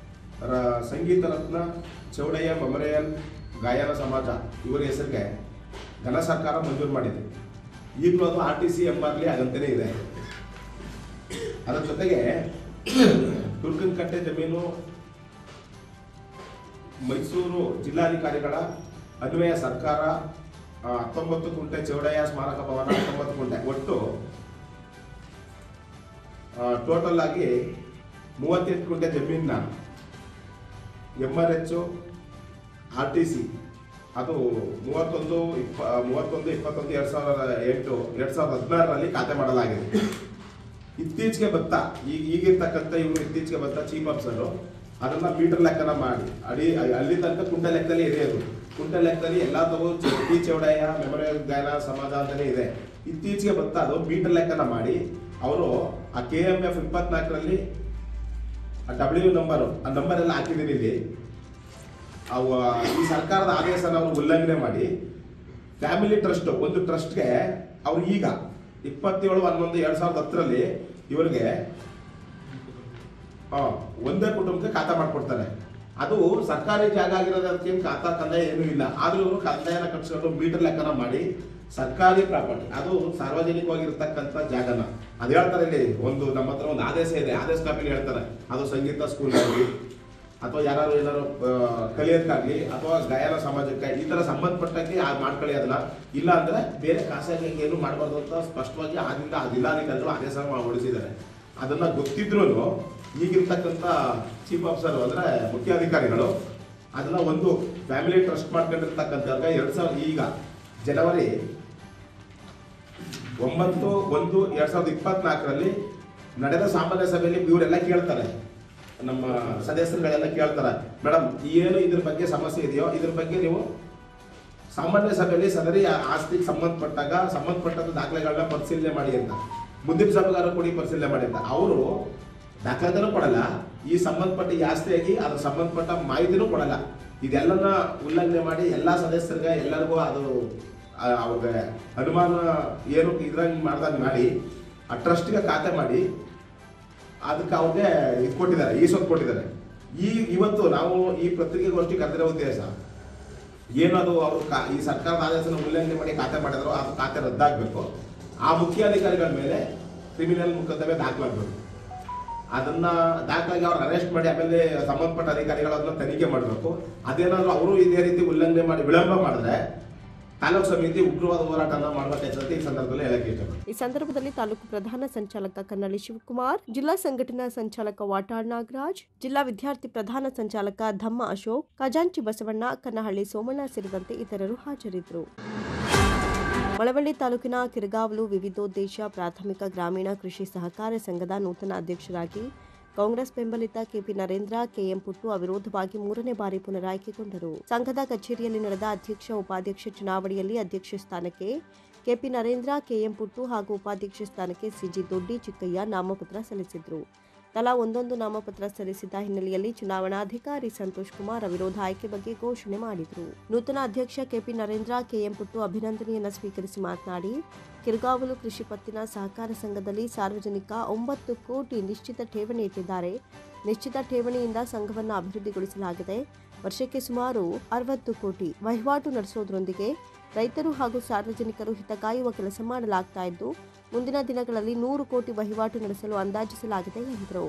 ಸಂಗೀತ ರತ್ನ ಚೌಡಯ್ಯ ಮೆಮೋರಿಯಲ್ ಗಾಯನ ಸಮಾಜ ಇವರ ಹೆಸರಿಗೆ ಘನ ಸರ್ಕಾರ ಮಂಜೂರು ಮಾಡಿದೆ. ಈಗಲೂ ಅದು RTC ಎಂಬರ್ಲಿ ಆಗಂತಲೇ ಇದೆ. ಅದರ ಜೊತೆಗೆ ದುರ್ಗನಕಟ್ಟೆ ಜಮೀನು ಮೈಸೂರು ಜಿಲ್ಲಾಧಿಕಾರಿಗಳ ಅನ್ವಯ ಸರ್ಕಾರ 19 ಗುಂಟೆ ಚೌಡಯ್ಯ ಸ್ಮಾರಕ ಭವನ 19 ಗುಂಟೆ, ಒಟ್ಟು ಟೋಟಲ್ ಆಗಿ 38 ಗುಂಟೆ ಜಮೀನ MRH RTC ಅದು 31/21/2008 ಖಾತೆ ಮಾಡಲಾಗಿದೆ. ಇತ್ತೀಚೆಗೆ ಈಗಿರ್ತಕ್ಕಂಥ ಇವರು ಇತ್ತೀಚೆಗೆ ಬಂದ ಚೀಫ್ ಆಫೀಸರು ಅದನ್ನ ಮೀಟರ್ ಲೆಕ್ಕನ ಮಾಡಿ ಅಲ್ಲಿ ತನಕ ಕುಂಟೆ ಲೆಕ್ಕದಲ್ಲಿ ಇದೆ. ಅದು ಕುಂಟೆ ಲೆಕ್ಕದಲ್ಲಿ ಎಲ್ಲ ತಗೋ ಟಿ ಚೌಡಯ್ಯ ಮೆಮೋರಿಯಲ್ ಗಾಯನ ಸಮಾಜ ಅಂತಾನೆ ಇದೆ. ಇತ್ತೀಚೆಗೆ ಬರ್ತಾ ಅದು ಮೀಟರ್ ಲೆಕ್ಕನ ಮಾಡಿ ಅವರು ಆ KMF 24ರಲ್ಲಿ W ನಂಬರ್ ಆ ನಂಬರ್ ಎಲ್ಲ ಹಾಕಿದ್ದೀನಿ. ಇಲ್ಲಿ ಈ ಸರ್ಕಾರದ ಆದೇಶನ ಅವರು ಉಲ್ಲಂಘನೆ ಮಾಡಿ ಫ್ಯಾಮಿಲಿ ಟ್ರಸ್ಟ್ ಒಂದು ಟ್ರಸ್ಟ್ಗೆ ಅವರು ಈಗ 27/11/2010ರಲ್ಲಿ ಇವರಿಗೆ ಒಂದೇ ಕುಟುಂಬಕ್ಕೆ ಖಾತಾ ಮಾಡ್ಕೊಡ್ತಾರೆ. ಅದು ಸರ್ಕಾರಿ ಜಾಗ ಆಗಿರೋದಕ್ಕೆ ಖಾತಾ ಕಂದಾಯ ಏನೂ ಇಲ್ಲ. ಆದ್ರೂ ಇವರು ಕಂದಾಯನ ಕಟ್ಸ್ಕೊಂಡು ಮೀಟರ್ ಲೆಕ್ಕನ ಮಾಡಿ ಸರ್ಕಾರಿ ಪ್ರಾಪರ್ಟಿ, ಅದು ಸಾರ್ವಜನಿಕವಾಗಿರ್ತಕ್ಕಂಥ ಜಾಗನ ಅದು ಹೇಳ್ತಾರೆ. ಇಲ್ಲಿ ನಮ್ಮ ಹತ್ರ ಒಂದು ಆದೇಶ ಇದೆ, ಆದೇಶ ಕಾಪಿಲಿ ಹೇಳ್ತಾರೆ ಅದು ಸಂಗೀತ ಸ್ಕೂಲ್ ಆಗಲಿ ಅಥವಾ ಯಾರು ಏನಾರು ಕಲಿಯೋದಕ್ಕಾಗಲಿ ಅಥವಾ ಗಾಯನ ಸಮಾಜಕ್ಕೆ ಈ ತರ ಸಂಬಂಧಪಟ್ಟಕ್ಕೆ ಮಾಡ್ಕೊಳ್ಳಿ. ಅದನ್ನ ಇಲ್ಲ ಅಂದ್ರೆ ಬೇರೆ ಖಾಸಗಿ ಏನು ಮಾಡಬಾರ್ದು ಅಂತ ಸ್ಪಷ್ಟವಾಗಿ ಆಗಿಂದ ಆ ಜಿಲ್ಲಾಧಿಕಾರಿಗಳು ಆದೇಶ ಹೊರಡಿಸಿದ್ದಾರೆ. ಅದನ್ನ ಗೊತ್ತಿದ್ರು ಈಗಿರ್ತಕ್ಕಂಥ ಚೀಫ್ ಆಫೀಸರ್ ಅಂದ್ರೆ ಮುಖ್ಯಾಧಿಕಾರಿಗಳು ಅದನ್ನ ಒಂದು ಫ್ಯಾಮಿಲಿ ಟ್ರಸ್ಟ್ ಮಾಡ್ಕೊಂಡಿರ್ತಕ್ಕಂಥ 2000 ಈಗ ಜನವರಿ 9/1/2024ರಲ್ಲಿ ನಡೆದ ಸಾಮಾನ್ಯ ಸಭೆಯಲ್ಲಿ ಇವರೆಲ್ಲ ಕೇಳ್ತಾರೆ, ನಮ್ಮ ಸದಸ್ಯರುಗಳೆಲ್ಲ ಕೇಳ್ತಾರೆ, ಮೇಡಮ್ ಏನು ಇದ್ರ ಬಗ್ಗೆ ಸಮಸ್ಯೆ ಇದೆಯೋ ಇದ್ರ ಬಗ್ಗೆ ನೀವು ಸಾಮಾನ್ಯ ಸಭೆಯಲ್ಲಿ ಸದರಿ ಆಸ್ತಿಗೆ ಸಂಬಂಧಪಟ್ಟಂತ ದಾಖಲೆಗಳನ್ನ ಪರಿಶೀಲನೆ ಮಾಡಿ ಅಂತ. ಮುಂದಿನ ಸಭೆಗಾರ ಕೊಡಿ ಪರಿಶೀಲನೆ ಮಾಡಿ ಅಂತ. ಅವರು ದಾಖಲೆನೂ ಕೊಡಲ್ಲ, ಈ ಸಂಬಂಧಪಟ್ಟ ಈ ಆಸ್ತಿಯಾಗಿ ಅದ್ರ ಸಂಬಂಧಪಟ್ಟ ಮಾಹಿತಿನೂ ಕೊಡಲ್ಲ. ಇದೆಲ್ಲನ ಉಲ್ಲಂಘನೆ ಮಾಡಿ ಎಲ್ಲ ಸದಸ್ಯರಿಗೆ ಎಲ್ಲರಿಗೂ ಅದು ಅವ್ರಿಗೆ ಅನುಮಾನ ಏನು ಇದ್ರಂಗೆ ಮಾಡ್ದಂಗೆ ಮಾಡಿ ಆ ಟ್ರಸ್ಟ್ಗೆ ಖಾತೆ ಮಾಡಿ ಅದಕ್ಕೆ ಅವ್ರಿಗೆ ಇದು ಕೊಟ್ಟಿದ್ದಾರೆ, ಈ ಸೊತ್ತು ಕೊಟ್ಟಿದ್ದಾರೆ. ಇವತ್ತು ನಾವು ಈ ಪತ್ರಿಕೆಗೋಷ್ಠಿ ಕರೆದಿರೋ ಉದ್ದೇಶ ಏನದು, ಅವರು ಈ ಸರ್ಕಾರದ ಆದೇಶನ ಉಲ್ಲಂಘನೆ ಮಾಡಿ ಖಾತೆ ಮಾಡಿದ್ರು, ಅದು ಖಾತೆ ರದ್ದಾಗಬೇಕು. ಆ ಮುಖ್ಯಾಧಿಕಾರಿಗಳ ಮೇಲೆ ಕ್ರಿಮಿನಲ್ ಮೊಕದ್ದಮೆ ದಾಖಲಾಗಬೇಕು. ಅದನ್ನ ದಾಖಲಾಗಿ ಅವ್ರು ಅರೆಸ್ಟ್ ಮಾಡಿ ಆಮೇಲೆ ಸಂಬಂಧಪಟ್ಟ ಅಧಿಕಾರಿಗಳು ಅದನ್ನ ತನಿಖೆ ಮಾಡಬೇಕು. ಅದೇನಾದ್ರು ಅವರು ಇದೇ ರೀತಿ ಉಲ್ಲಂಘನೆ ಮಾಡಿ ವಿಳಂಬ ಮಾಡಿದ್ರೆ ತಾಲೂಕು ಸಮಿತಿ ಉಗ್ರವಾದ ಹೋರಾಟನ ಮಾಡಬೇಕಾಯ್ತಂತ ಈ ಸಂದರ್ಭದಲ್ಲಿ ಹೇಳಕ್ಕೆ ಇಷ್ಟಪಡ್ತೀನಿ. ಈ ಸಂದರ್ಭದಲ್ಲಿ ತಾಲೂಕು ಪ್ರಧಾನ ಸಂಚಾಲಕ ಕನ್ನಳ್ಳಿ ಶಿವಕುಮಾರ್, ಜಿಲ್ಲಾ ಸಂಘಟನಾ ಸಂಚಾಲಕ ವಾಟಾಳ್ ನಾಗರಾಜ್, ಜಿಲ್ಲಾ ವಿದ್ಯಾರ್ಥಿ ಪ್ರಧಾನ ಸಂಚಾಲಕ ಧಮ್ಮ ಅಶೋಕ್, ಖಜಾಂಚಿ ಬಸವಣ್ಣ, ಕನ್ನಹಳ್ಳಿ ಸೋಮಣ್ಣ ಸೇರಿದಂತೆ ಇತರರು ಹಾಜರಿದ್ದರು. ಮಳವಳ್ಳಿ ತಾಲೂಕಿನ ಕಿರಗಾವಲು ವಿವಿಧೋದ್ದೇಶ ಪ್ರಾಥಮಿಕ ಗ್ರಾಮೀಣ ಕೃಷಿ ಸಹಕಾರ ಸಂಘದ ನೂತನ ಅಧ್ಯಕ್ಷರಾಗಿ ಕಾಂಗ್ರೆಸ್ ಬೆಂಬಲಿತ ಕೆಪಿ ನರೇಂದ್ರ ಕೆಎಂ ಪುಟ್ಟು ಅವಿರೋಧವಾಗಿ 3ನೇ ಬಾರಿ ಪುನರಾಯ್ಕೆಗೊಂಡರು. ಸಂಘದ ಕಚೇರಿಯಲ್ಲಿ ನಡೆದ ಅಧ್ಯಕ್ಷ ಉಪಾಧ್ಯಕ್ಷ ಚುನಾವಣೆಯಲ್ಲಿ ಅಧ್ಯಕ್ಷ ಸ್ಥಾನಕ್ಕೆ ಕೆಪಿ ನರೇಂದ್ರ ಕೆಎಂ ಪುಟ್ಟು ಹಾಗೂ ಉಪಾಧ್ಯಕ್ಷ ಸ್ಥಾನಕ್ಕೆ ಸಿಜಿ ದೊಡ್ಡಿ ಚಿಕ್ಕಯ್ಯ ನಾಮಪತ್ರ ಸಲ್ಲಿಸಿದರು. ತಲಾ ಒಂದೊಂದು ನಾಮಪತ್ರ ಸಲ್ಲಿಸಿದ ಹಿನ್ನೆಲೆಯಲ್ಲಿ ಚುನಾವಣಾಧಿಕಾರಿ ಸಂತೋಷ್ ಕುಮಾರ್ ಅವಿರೋಧ ಆಯ್ಕೆ ಬಗ್ಗೆ ಘೋಷಣೆ ಮಾಡಿದರು. ನೂತನ ಅಧ್ಯಕ್ಷ ಕೆಪಿ ನರೇಂದ್ರ ಕೆಎಂ ಪುಟ್ಟು ಅಭಿನಂದನೆಯನ್ನು ಸ್ವೀಕರಿಸಿ ಮಾತನಾಡಿ, ಕಿರಗಾವಲು ಕೃಷಿ ಪತ್ತಿನ ಸಹಕಾರ ಸಂಘದಲ್ಲಿ ಸಾರ್ವಜನಿಕ 9 ಕೋಟಿ ನಿಶ್ಚಿತ ಠೇವಣಿ ಇಟ್ಟಿದ್ದಾರೆ. ನಿಶ್ಚಿತ ಠೇವಣಿಯಿಂದ ಸಂಘವನ್ನು ಅಭಿವೃದ್ಧಿಗೊಳಿಸಲಾಗಿದೆ. ವರ್ಷಕ್ಕೆ ಸುಮಾರು 60 ಕೋಟಿ ವಹಿವಾಟು ನಡೆಸೋದ್ರೊಂದಿಗೆ ರೈತರು ಹಾಗೂ ಸಾರ್ವಜನಿಕರು ಹಿತಕಾಯುವ ಕೆಲಸ ಮಾಡಲಾಗ್ತಾ ಇದ್ದು ಮುಂದಿನ ದಿನಗಳಲ್ಲಿ 100 ಕೋಟಿ ವಹಿವಾಟು ನಡೆಸಲು ಅಂದಾಜಿಸಲಾಗಿದೆ ಎಂದರು.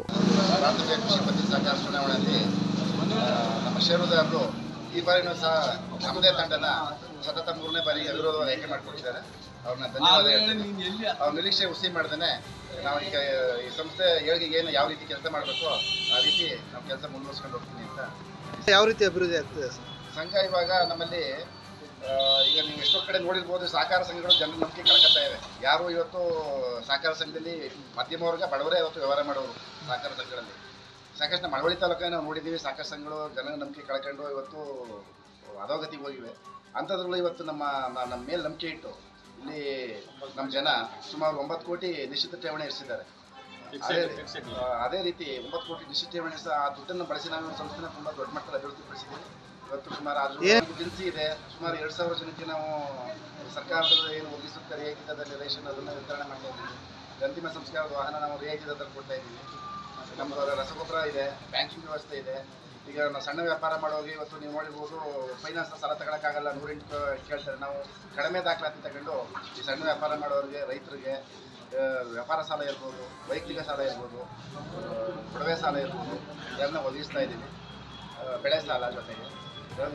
ರಾಷ್ಟ್ರೀಯ ಕೃಷಿ ಪತ್ತಿನ ಸಹಕಾರ ಚುನಾವಣೆಯಲ್ಲಿ ನಮ್ಮ ಷೇರುದಾರರು ಈ ಬಾರಿನೂ ಸಹ ನಮ್ಮದೇ ತಂಡನ ಸತತ 3ನೇ ಬಾರಿಗೆ ಅವಿರೋಧವಾಗಿ ಆಯ್ಕೆ ಮಾಡಿಕೊಟ್ಟಿದ್ದಾರೆ. ಅವ್ರನ್ನ ಧನ್ಯವಾದ ಹೇಳ್ತೀನಿ. ಅವ್ರ ನಿರೀಕ್ಷೆ ಹುಸಿ ಮಾಡ್ದೇ ನಾವು ಈಗ ಈ ಸಂಸ್ಥೆ ಏಳಿಗೆಗೆ ಏನು ಯಾವ ರೀತಿ ಕೆಲಸ ಮಾಡಬೇಕು ಆ ರೀತಿ ನಾವು ಕೆಲಸ ಮುಂದುವರ್ಸ್ಕೊಂಡು ಹೋಗ್ತೀನಿ ಅಂತ. ಯಾವ ರೀತಿ ಅಭಿವೃದ್ಧಿ ಆಗ್ತದೆ ಸಂಘ? ಇವಾಗ ನಮ್ಮಲ್ಲಿ ಈಗ ನೀವು ಎಷ್ಟೋ ಕಡೆ ನೋಡಿರ್ಬೋದು, ಸಹಕಾರ ಸಂಘಗಳು ಜನರ ನಂಬಿಕೆ ಕಳ್ಕೊತಾ ಇವೆ. ಯಾರು ಇವತ್ತು ಸಹಕಾರ ಸಂಘದಲ್ಲಿ ಮಧ್ಯಮ ವರ್ಗ ಬಡವರೇ ಇವತ್ತು ವ್ಯವಹಾರ ಮಾಡೋರು ಸಹಕಾರ ಸಂಘಗಳಲ್ಲಿ. ಸಾಕಷ್ಟು ಮಳವಳ್ಳಿ ತಾಲೂಕಲ್ಲಿ ನಾವು ನೋಡಿದ್ದೀವಿ, ಸಹಕಾರ ಸಂಘಗಳು ಜನರ ನಂಬಿಕೆ ಕಳ್ಕೊಂಡು ಇವತ್ತು ಅಧೋಗತಿಗೆ ಹೋಗಿವೆ. ಅಂಥದ್ರಲ್ಲೂ ಇವತ್ತು ನಮ್ಮ ಮೇಲೆ ನಂಬಿಕೆ ಇಟ್ಟು ಇಲ್ಲಿ ನಮ್ಮ ಜನ ಸುಮಾರು 9 ಕೋಟಿ ನಿಶ್ಚಿತ ಠೇವಣಿ ಇರಿಸಿದ್ದಾರೆ. ಅದೇ ರೀತಿ 9 ಕೋಟಿ ನಿಶ್ಚಿತ ಠೇವಣಿ ಆ ದುಡ್ಡನ್ನು ಬಳಸಿ ನಾವು ಸಂಸ್ಥೆನ ತುಂಬ ದೊಡ್ಡ ಮಟ್ಟದಲ್ಲಿ ಅಭಿವೃದ್ಧಿ ಪಡಿಸಿದ್ದೀವಿ. ಇವತ್ತು ಸುಮಾರು ಅದ್ರ ದಿನಸಿ ಇದೆ. ಸುಮಾರು 2,000 ಜನಕ್ಕೆ ನಾವು ಸರ್ಕಾರದಲ್ಲಿ ಏನು ಒದಗಿಸುತ್ತೆ ರಿಯಾಯಿತಿ ದರದಲ್ಲಿ ರೇಷನ್ ಅದನ್ನು ವಿತರಣೆ ಮಾಡ್ತಾ ಇದ್ದೀವಿ. ಅಂತಿಮ ಸಂಸ್ಕಾರದ ವಾಹನ ನಾವು ರಿಯಾಯಿತಿ ದರದಲ್ಲಿ ಕೊಡ್ತಾ ಇದ್ದೀವಿ. ನಮ್ಮದು ರಸಗೊಬ್ಬರ ಇದೆ, ಬ್ಯಾಂಕಿಂಗ್ ವ್ಯವಸ್ಥೆ ಇದೆ. ಈಗ ನಾವು ಸಣ್ಣ ವ್ಯಾಪಾರ ಮಾಡೋರಿಗೆ ಇವತ್ತು ನೀವು ನೋಡಿರ್ಬೋದು, ಫೈನಾನ್ಸ್ನ ಸಾಲ ತಗೊಳಕ್ಕಾಗಲ್ಲ, 108 ಕೇಳ್ತಾರೆ. ನಾವು ಕಡಿಮೆ ದಾಖಲಾತಿ ತಗೊಂಡು ಈ ಸಣ್ಣ ವ್ಯಾಪಾರ ಮಾಡೋರಿಗೆ, ರೈತರಿಗೆ ವ್ಯಾಪಾರ ಸಾಲ ಇರ್ಬೋದು, ವೈಯಕ್ತಿಕ ಸಾಲ ಇರ್ಬೋದು, ಒಡವೆ ಸಾಲ ಇರ್ಬೋದು, ಇದನ್ನು ಒದಗಿಸ್ತಾ ಇದ್ದೀವಿ. ಬೆಳೆ ಸಾಲ ಜೊತೆಗೆ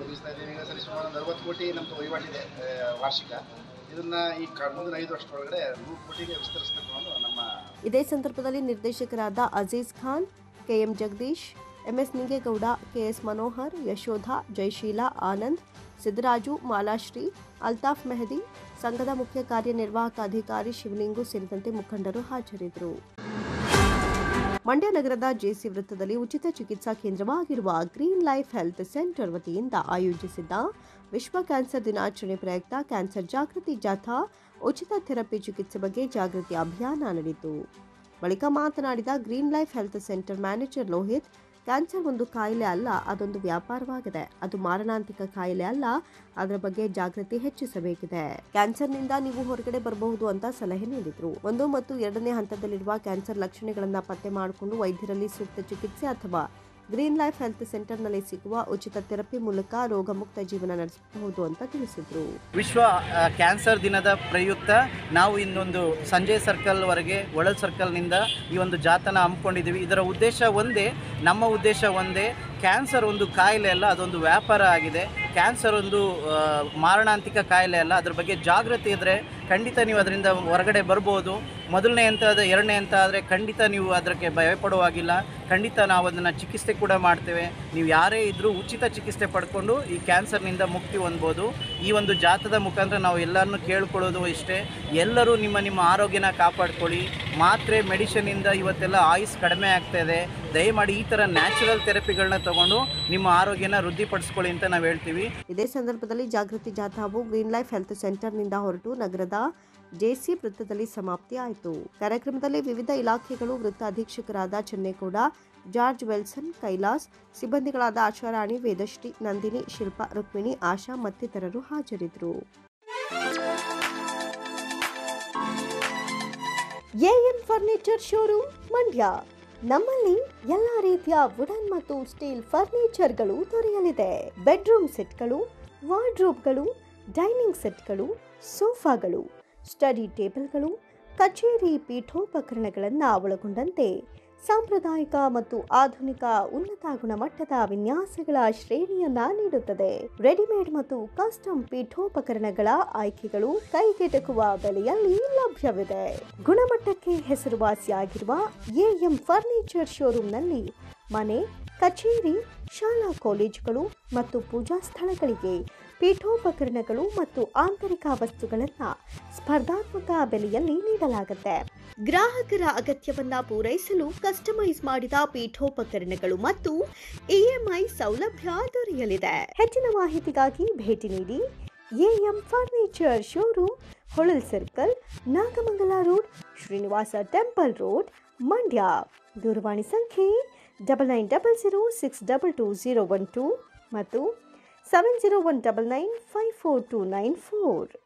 ಒದಗಿಸ್ತಾ ಇದ್ದೀವಿ. ಈಗ ಸರಿ ಸುಮಾರು 40 ಕೋಟಿ ನಮ್ಮದು ವಹಿವಾಟಿದೆ ವಾರ್ಷಿಕ. ಇದನ್ನ ಈ ಮುಂದಿನ 5 ವರ್ಷದೊಳಗಡೆ 100 ಕೋಟಿಗೆ ವಿಸ್ತರಿಸಬೇಕು ಅನ್ನೋದು ನಮ್ಮ. ಇದೇ ಸಂದರ್ಭದಲ್ಲಿ ನಿರ್ದೇಶಕರಾದ Aziz Khan, KM Jagadish, MS Ningegowda, KS Manohar, Yashodha, Jayasheela, Anand, Siddaraju, Malashree, Altaf Mehdi, ಸಂಘದ ಮುಖ್ಯ ಕಾರ್ಯನಿರ್ವಾಹಕ ಅಧಿಕಾರಿ ಶಿವಲಿಂಗು ಸೇರಿದಂತೆ ಮುಖಂಡರು ಹಾಜರಿದ್ದರು. ಮಂಡ್ಯ ನಗರದ ಜೆಸಿ ವೃತ್ತದಲ್ಲಿ ಉಚಿತ ಚಿಕಿತ್ಸಾ ಕೇಂದ್ರವಾಗಿರುವ ಗ್ರೀನ್ ಲೈಫ್ ಹೆಲ್ತ್ ಸೆಂಟರ್ ವತಿಯಿಂದ ಆಯೋಜಿಸಿದ್ದ ವಿಶ್ವ ಕ್ಯಾನ್ಸರ್ ದಿನಾಚರಣೆ ಪ್ರಯುಕ್ತ ಕ್ಯಾನ್ಸರ್ ಜಾಗೃತಿ ಜಾಥಾ ಉಚಿತ ಥೆರಪಿ ಚಿಕಿತ್ಸೆ ಬಗ್ಗೆ ಜಾಗೃತಿ ಅಭಿಯಾನ ನಡೆಯಿತು. ಬಳಿಕ ಮಾತನಾಡಿದ green life health centre manager Lohith, cancer ಒಂದು ಕಾಯಿಲೆ ಅಲ್ಲ, ಅದೊಂದು ವ್ಯಾಪಾರವಾಗಿದೆ. ಅದು ಮಾರಣಾಂತಿಕ ಕಾಯಿಲೆ ಅಲ್ಲ, ಅದರ ಬಗ್ಗೆ ಜಾಗೃತಿ ಹೆಚ್ಚಿಸಬೇಕಿದೆ. ಕ್ಯಾನ್ಸರ್ನಿಂದ ನೀವು ಹೊರಗಡೆ ಬರಬಹುದು ಅಂತ ಸಲಹೆ ನೀಡಿದ್ರು. 1 ಮತ್ತು 2ನೇ ಹಂತದಲ್ಲಿರುವ ಕ್ಯಾನ್ಸರ್ ಲಕ್ಷಣಗಳನ್ನು ಪತ್ತೆ ಮಾಡಿಕೊಂಡು ವೈದ್ಯರಲ್ಲಿ ಸೂಕ್ತ ಚಿಕಿತ್ಸೆ ಅಥವಾ ಗ್ರೀನ್ ಲೈಫ್ ಹೆಲ್ತ್ ಸೆಂಟರ್ನಲ್ಲಿ ಸಿಗುವ ಉಚಿತ ಥೆರಪಿ ಮೂಲಕ ರೋಗಮುಕ್ತ ಜೀವನ ನಡೆಸಬಹುದು ಅಂತ ತಿಳಿಸಿದ್ರು. ವಿಶ್ವ ಕ್ಯಾನ್ಸರ್ ದಿನದ ಪ್ರಯುಕ್ತ ನಾವು ಇನ್ನೊಂದು ಸಂಜಯ್ ಸರ್ಕಲ್ವರೆಗೆ ಒಳಲ್ ಸರ್ಕಲ್ನಿಂದ ಈ ಒಂದು ಜಾಥಾನ ಹಮ್ಮಿಕೊಂಡಿದ್ದೀವಿ. ಇದರ ಉದ್ದೇಶ ಒಂದೇ, ನಮ್ಮ ಉದ್ದೇಶ ಒಂದೇ. ಕ್ಯಾನ್ಸರ್ ಒಂದು ಕಾಯಿಲೆ ಅಲ್ಲ, ಅದೊಂದು ವ್ಯಾಪಾರ ಆಗಿದೆ. ಕ್ಯಾನ್ಸರ್ ಒಂದು ಮಾರಣಾಂತಿಕ ಕಾಯಿಲೆ ಅಲ್ಲ, ಅದ್ರ ಬಗ್ಗೆ ಜಾಗೃತಿ ಇದ್ದರೆ ಖಂಡಿತ ನೀವು ಅದರಿಂದ ಹೊರಗಡೆ ಬರ್ಬೋದು. 1ನೇ ಹಂತ 2ನೇ ಹಂತ ಆದರೆ ಖಂಡಿತ ನೀವು ಅದಕ್ಕೆ ಭಯಪಡುವಾಗಿಲ್ಲ. ಖಂಡಿತ ನಾವು ಅದನ್ನು ಚಿಕಿತ್ಸೆ ಕೂಡ ಮಾಡ್ತೇವೆ. ನೀವು ಯಾರೇ ಇದ್ದರೂ ಉಚಿತ ಚಿಕಿತ್ಸೆ ಪಡ್ಕೊಂಡು ಈ ಕ್ಯಾನ್ಸರ್ನಿಂದ ಮುಕ್ತಿ ಹೊಂದ್ಬೋದು. ಈ ಒಂದು ಜಾಥಾದ ಮುಖಾಂತರ ನಾವು ಎಲ್ಲರನ್ನೂ ಕೇಳ್ಕೊಳ್ಳೋದು ಇಷ್ಟೇ, ಎಲ್ಲರೂ ನಿಮ್ಮ ಆರೋಗ್ಯನ ಕಾಪಾಡ್ಕೊಳ್ಳಿ. ಮಾತ್ರೆ ಮೆಡಿಷನಿಂದ ಇವತ್ತೆಲ್ಲ ಆಯುಸ್ ಕಡಿಮೆ ಆಗ್ತಾಯಿದೆ. ದಯಮಾಡಿ ಈ ಥರ ನ್ಯಾಚುರಲ್ ಥೆರಪಿಗಳನ್ನ ತಗೊಂಡು ನಿಮ್ಮ ಆರೋಗ್ಯನ ವೃದ್ಧಿಪಡಿಸ್ಕೊಳ್ಳಿ ಅಂತ ನಾವು ಹೇಳ್ತೀವಿ. ಇದೇ ಸಂದರ್ಭದಲ್ಲಿ ಜಾಗೃತಿ ಜಾಥಾವು ಗ್ರೀನ್ ಲೈಫ್ ಹೆಲ್ತ್ ಸೆಂಟರ್ನಿಂದ ಹೊರಟು ನಗರದ ಜೆಸಿ ವೃತ್ತದಲ್ಲಿ ಸಮಾಪ್ತಿಯಾಯಿತು. ಕಾರ್ಯಕ್ರಮದಲ್ಲಿ ವಿವಿಧ ಇಲಾಖೆಗಳು ವೃತ್ತ ಅಧೀಕ್ಷಕರಾದ ಚೆನ್ನೇಗೌಡ, ಜಾರ್ಜ್ ವೆಲ್ಸನ್, ಕೈಲಾಸ್, ಸಿಬ್ಬಂದಿಗಳಾದ ಆಶಾರಾಣಿ, ವೇದಶ್ರೀ, ನಂದಿನಿ, ಶಿಲ್ಪಾ, ರುಕ್ಮಿಣಿ, ಆಶಾ ಮತ್ತಿತರರು ಹಾಜರಿದ್ದರು. AM furniture showroom Mandya. ನಮ್ಮಲ್ಲಿ ಎಲ್ಲಾ ರೀತಿಯ ವುಡನ್ ಮತ್ತು ಸ್ಟೀಲ್ ಫರ್ನಿಚರ್ಗಳು ದೊರೆಯಲಿದೆ. ಬೆಡ್ರೂಮ್ ಸೆಟ್ಗಳು, ವಾರ್ಡ್ರೋಬ್ಗಳು, ಡೈನಿಂಗ್ ಸೆಟ್ಗಳು, ಸೋಫಾಗಳು, ಸ್ಟಡಿ ಟೇಬಲ್ಗಳು, ಕಚೇರಿ ಪೀಠೋಪಕರಣಗಳನ್ನು ಒಳಗೊಂಡಂತೆ ಸಾಂಪ್ರದಾಯಿಕ ಮತ್ತು ಆಧುನಿಕ ಉನ್ನತ ಗುಣಮಟ್ಟದ ವಿನ್ಯಾಸಗಳ ಶ್ರೇಣಿಯನ್ನ ನೀಡುತ್ತದೆ. ರೆಡಿಮೇಡ್ ಮತ್ತು ಕಸ್ಟಮ್ ಪೀಠೋಪಕರಣಗಳ ಆಯ್ಕೆಗಳು ಕೈಗೆಟಕುವ ಬೆಲೆಯಲ್ಲಿ ಲಭ್ಯವಿದೆ. ಗುಣಮಟ್ಟಕ್ಕೆ ಹೆಸರುವಾಸಿಯಾಗಿರುವ ಎಎಂ ಫರ್ನಿಚರ್ ಶೋರೂಮ್ನಲ್ಲಿ ಮನೆ, ಕಚೇರಿ, ಶಾಲಾ ಕಾಲೇಜುಗಳು ಮತ್ತು ಪೂಜಾ ಸ್ಥಳಗಳಿಗೆ ಪೀಠೋಪಕರಣಗಳು ಮತ್ತು ಆಂತರಿಕ ವಸ್ತುಗಳನ್ನು ಸ್ಪರ್ಧಾತ್ಮಕ ಬೆಲೆಯಲ್ಲಿ ನೀಡಲಾಗುತ್ತೆ. ಗ್ರಾಹಕರ ಅಗತ್ಯವನ್ನ ಪೂರೈಸಲು ಕಸ್ಟಮೈಸ್ ಮಾಡಿದ ಪೀಠೋಪಕರಣಗಳು ಮತ್ತು ಇಎಂಐ ಸೌಲಭ್ಯ ದೊರೆಯಲಿದೆ. ಹೆಚ್ಚಿನ ಮಾಹಿತಿಗಾಗಿ ಭೇಟಿ ನೀಡಿ AM furniture showroom, Holal circle, Nagamangala road, Srinivasa temple road, Mandya. ದೂರವಾಣಿ ಸಂಖ್ಯೆ 9900622012 ಮತ್ತು 7019954294.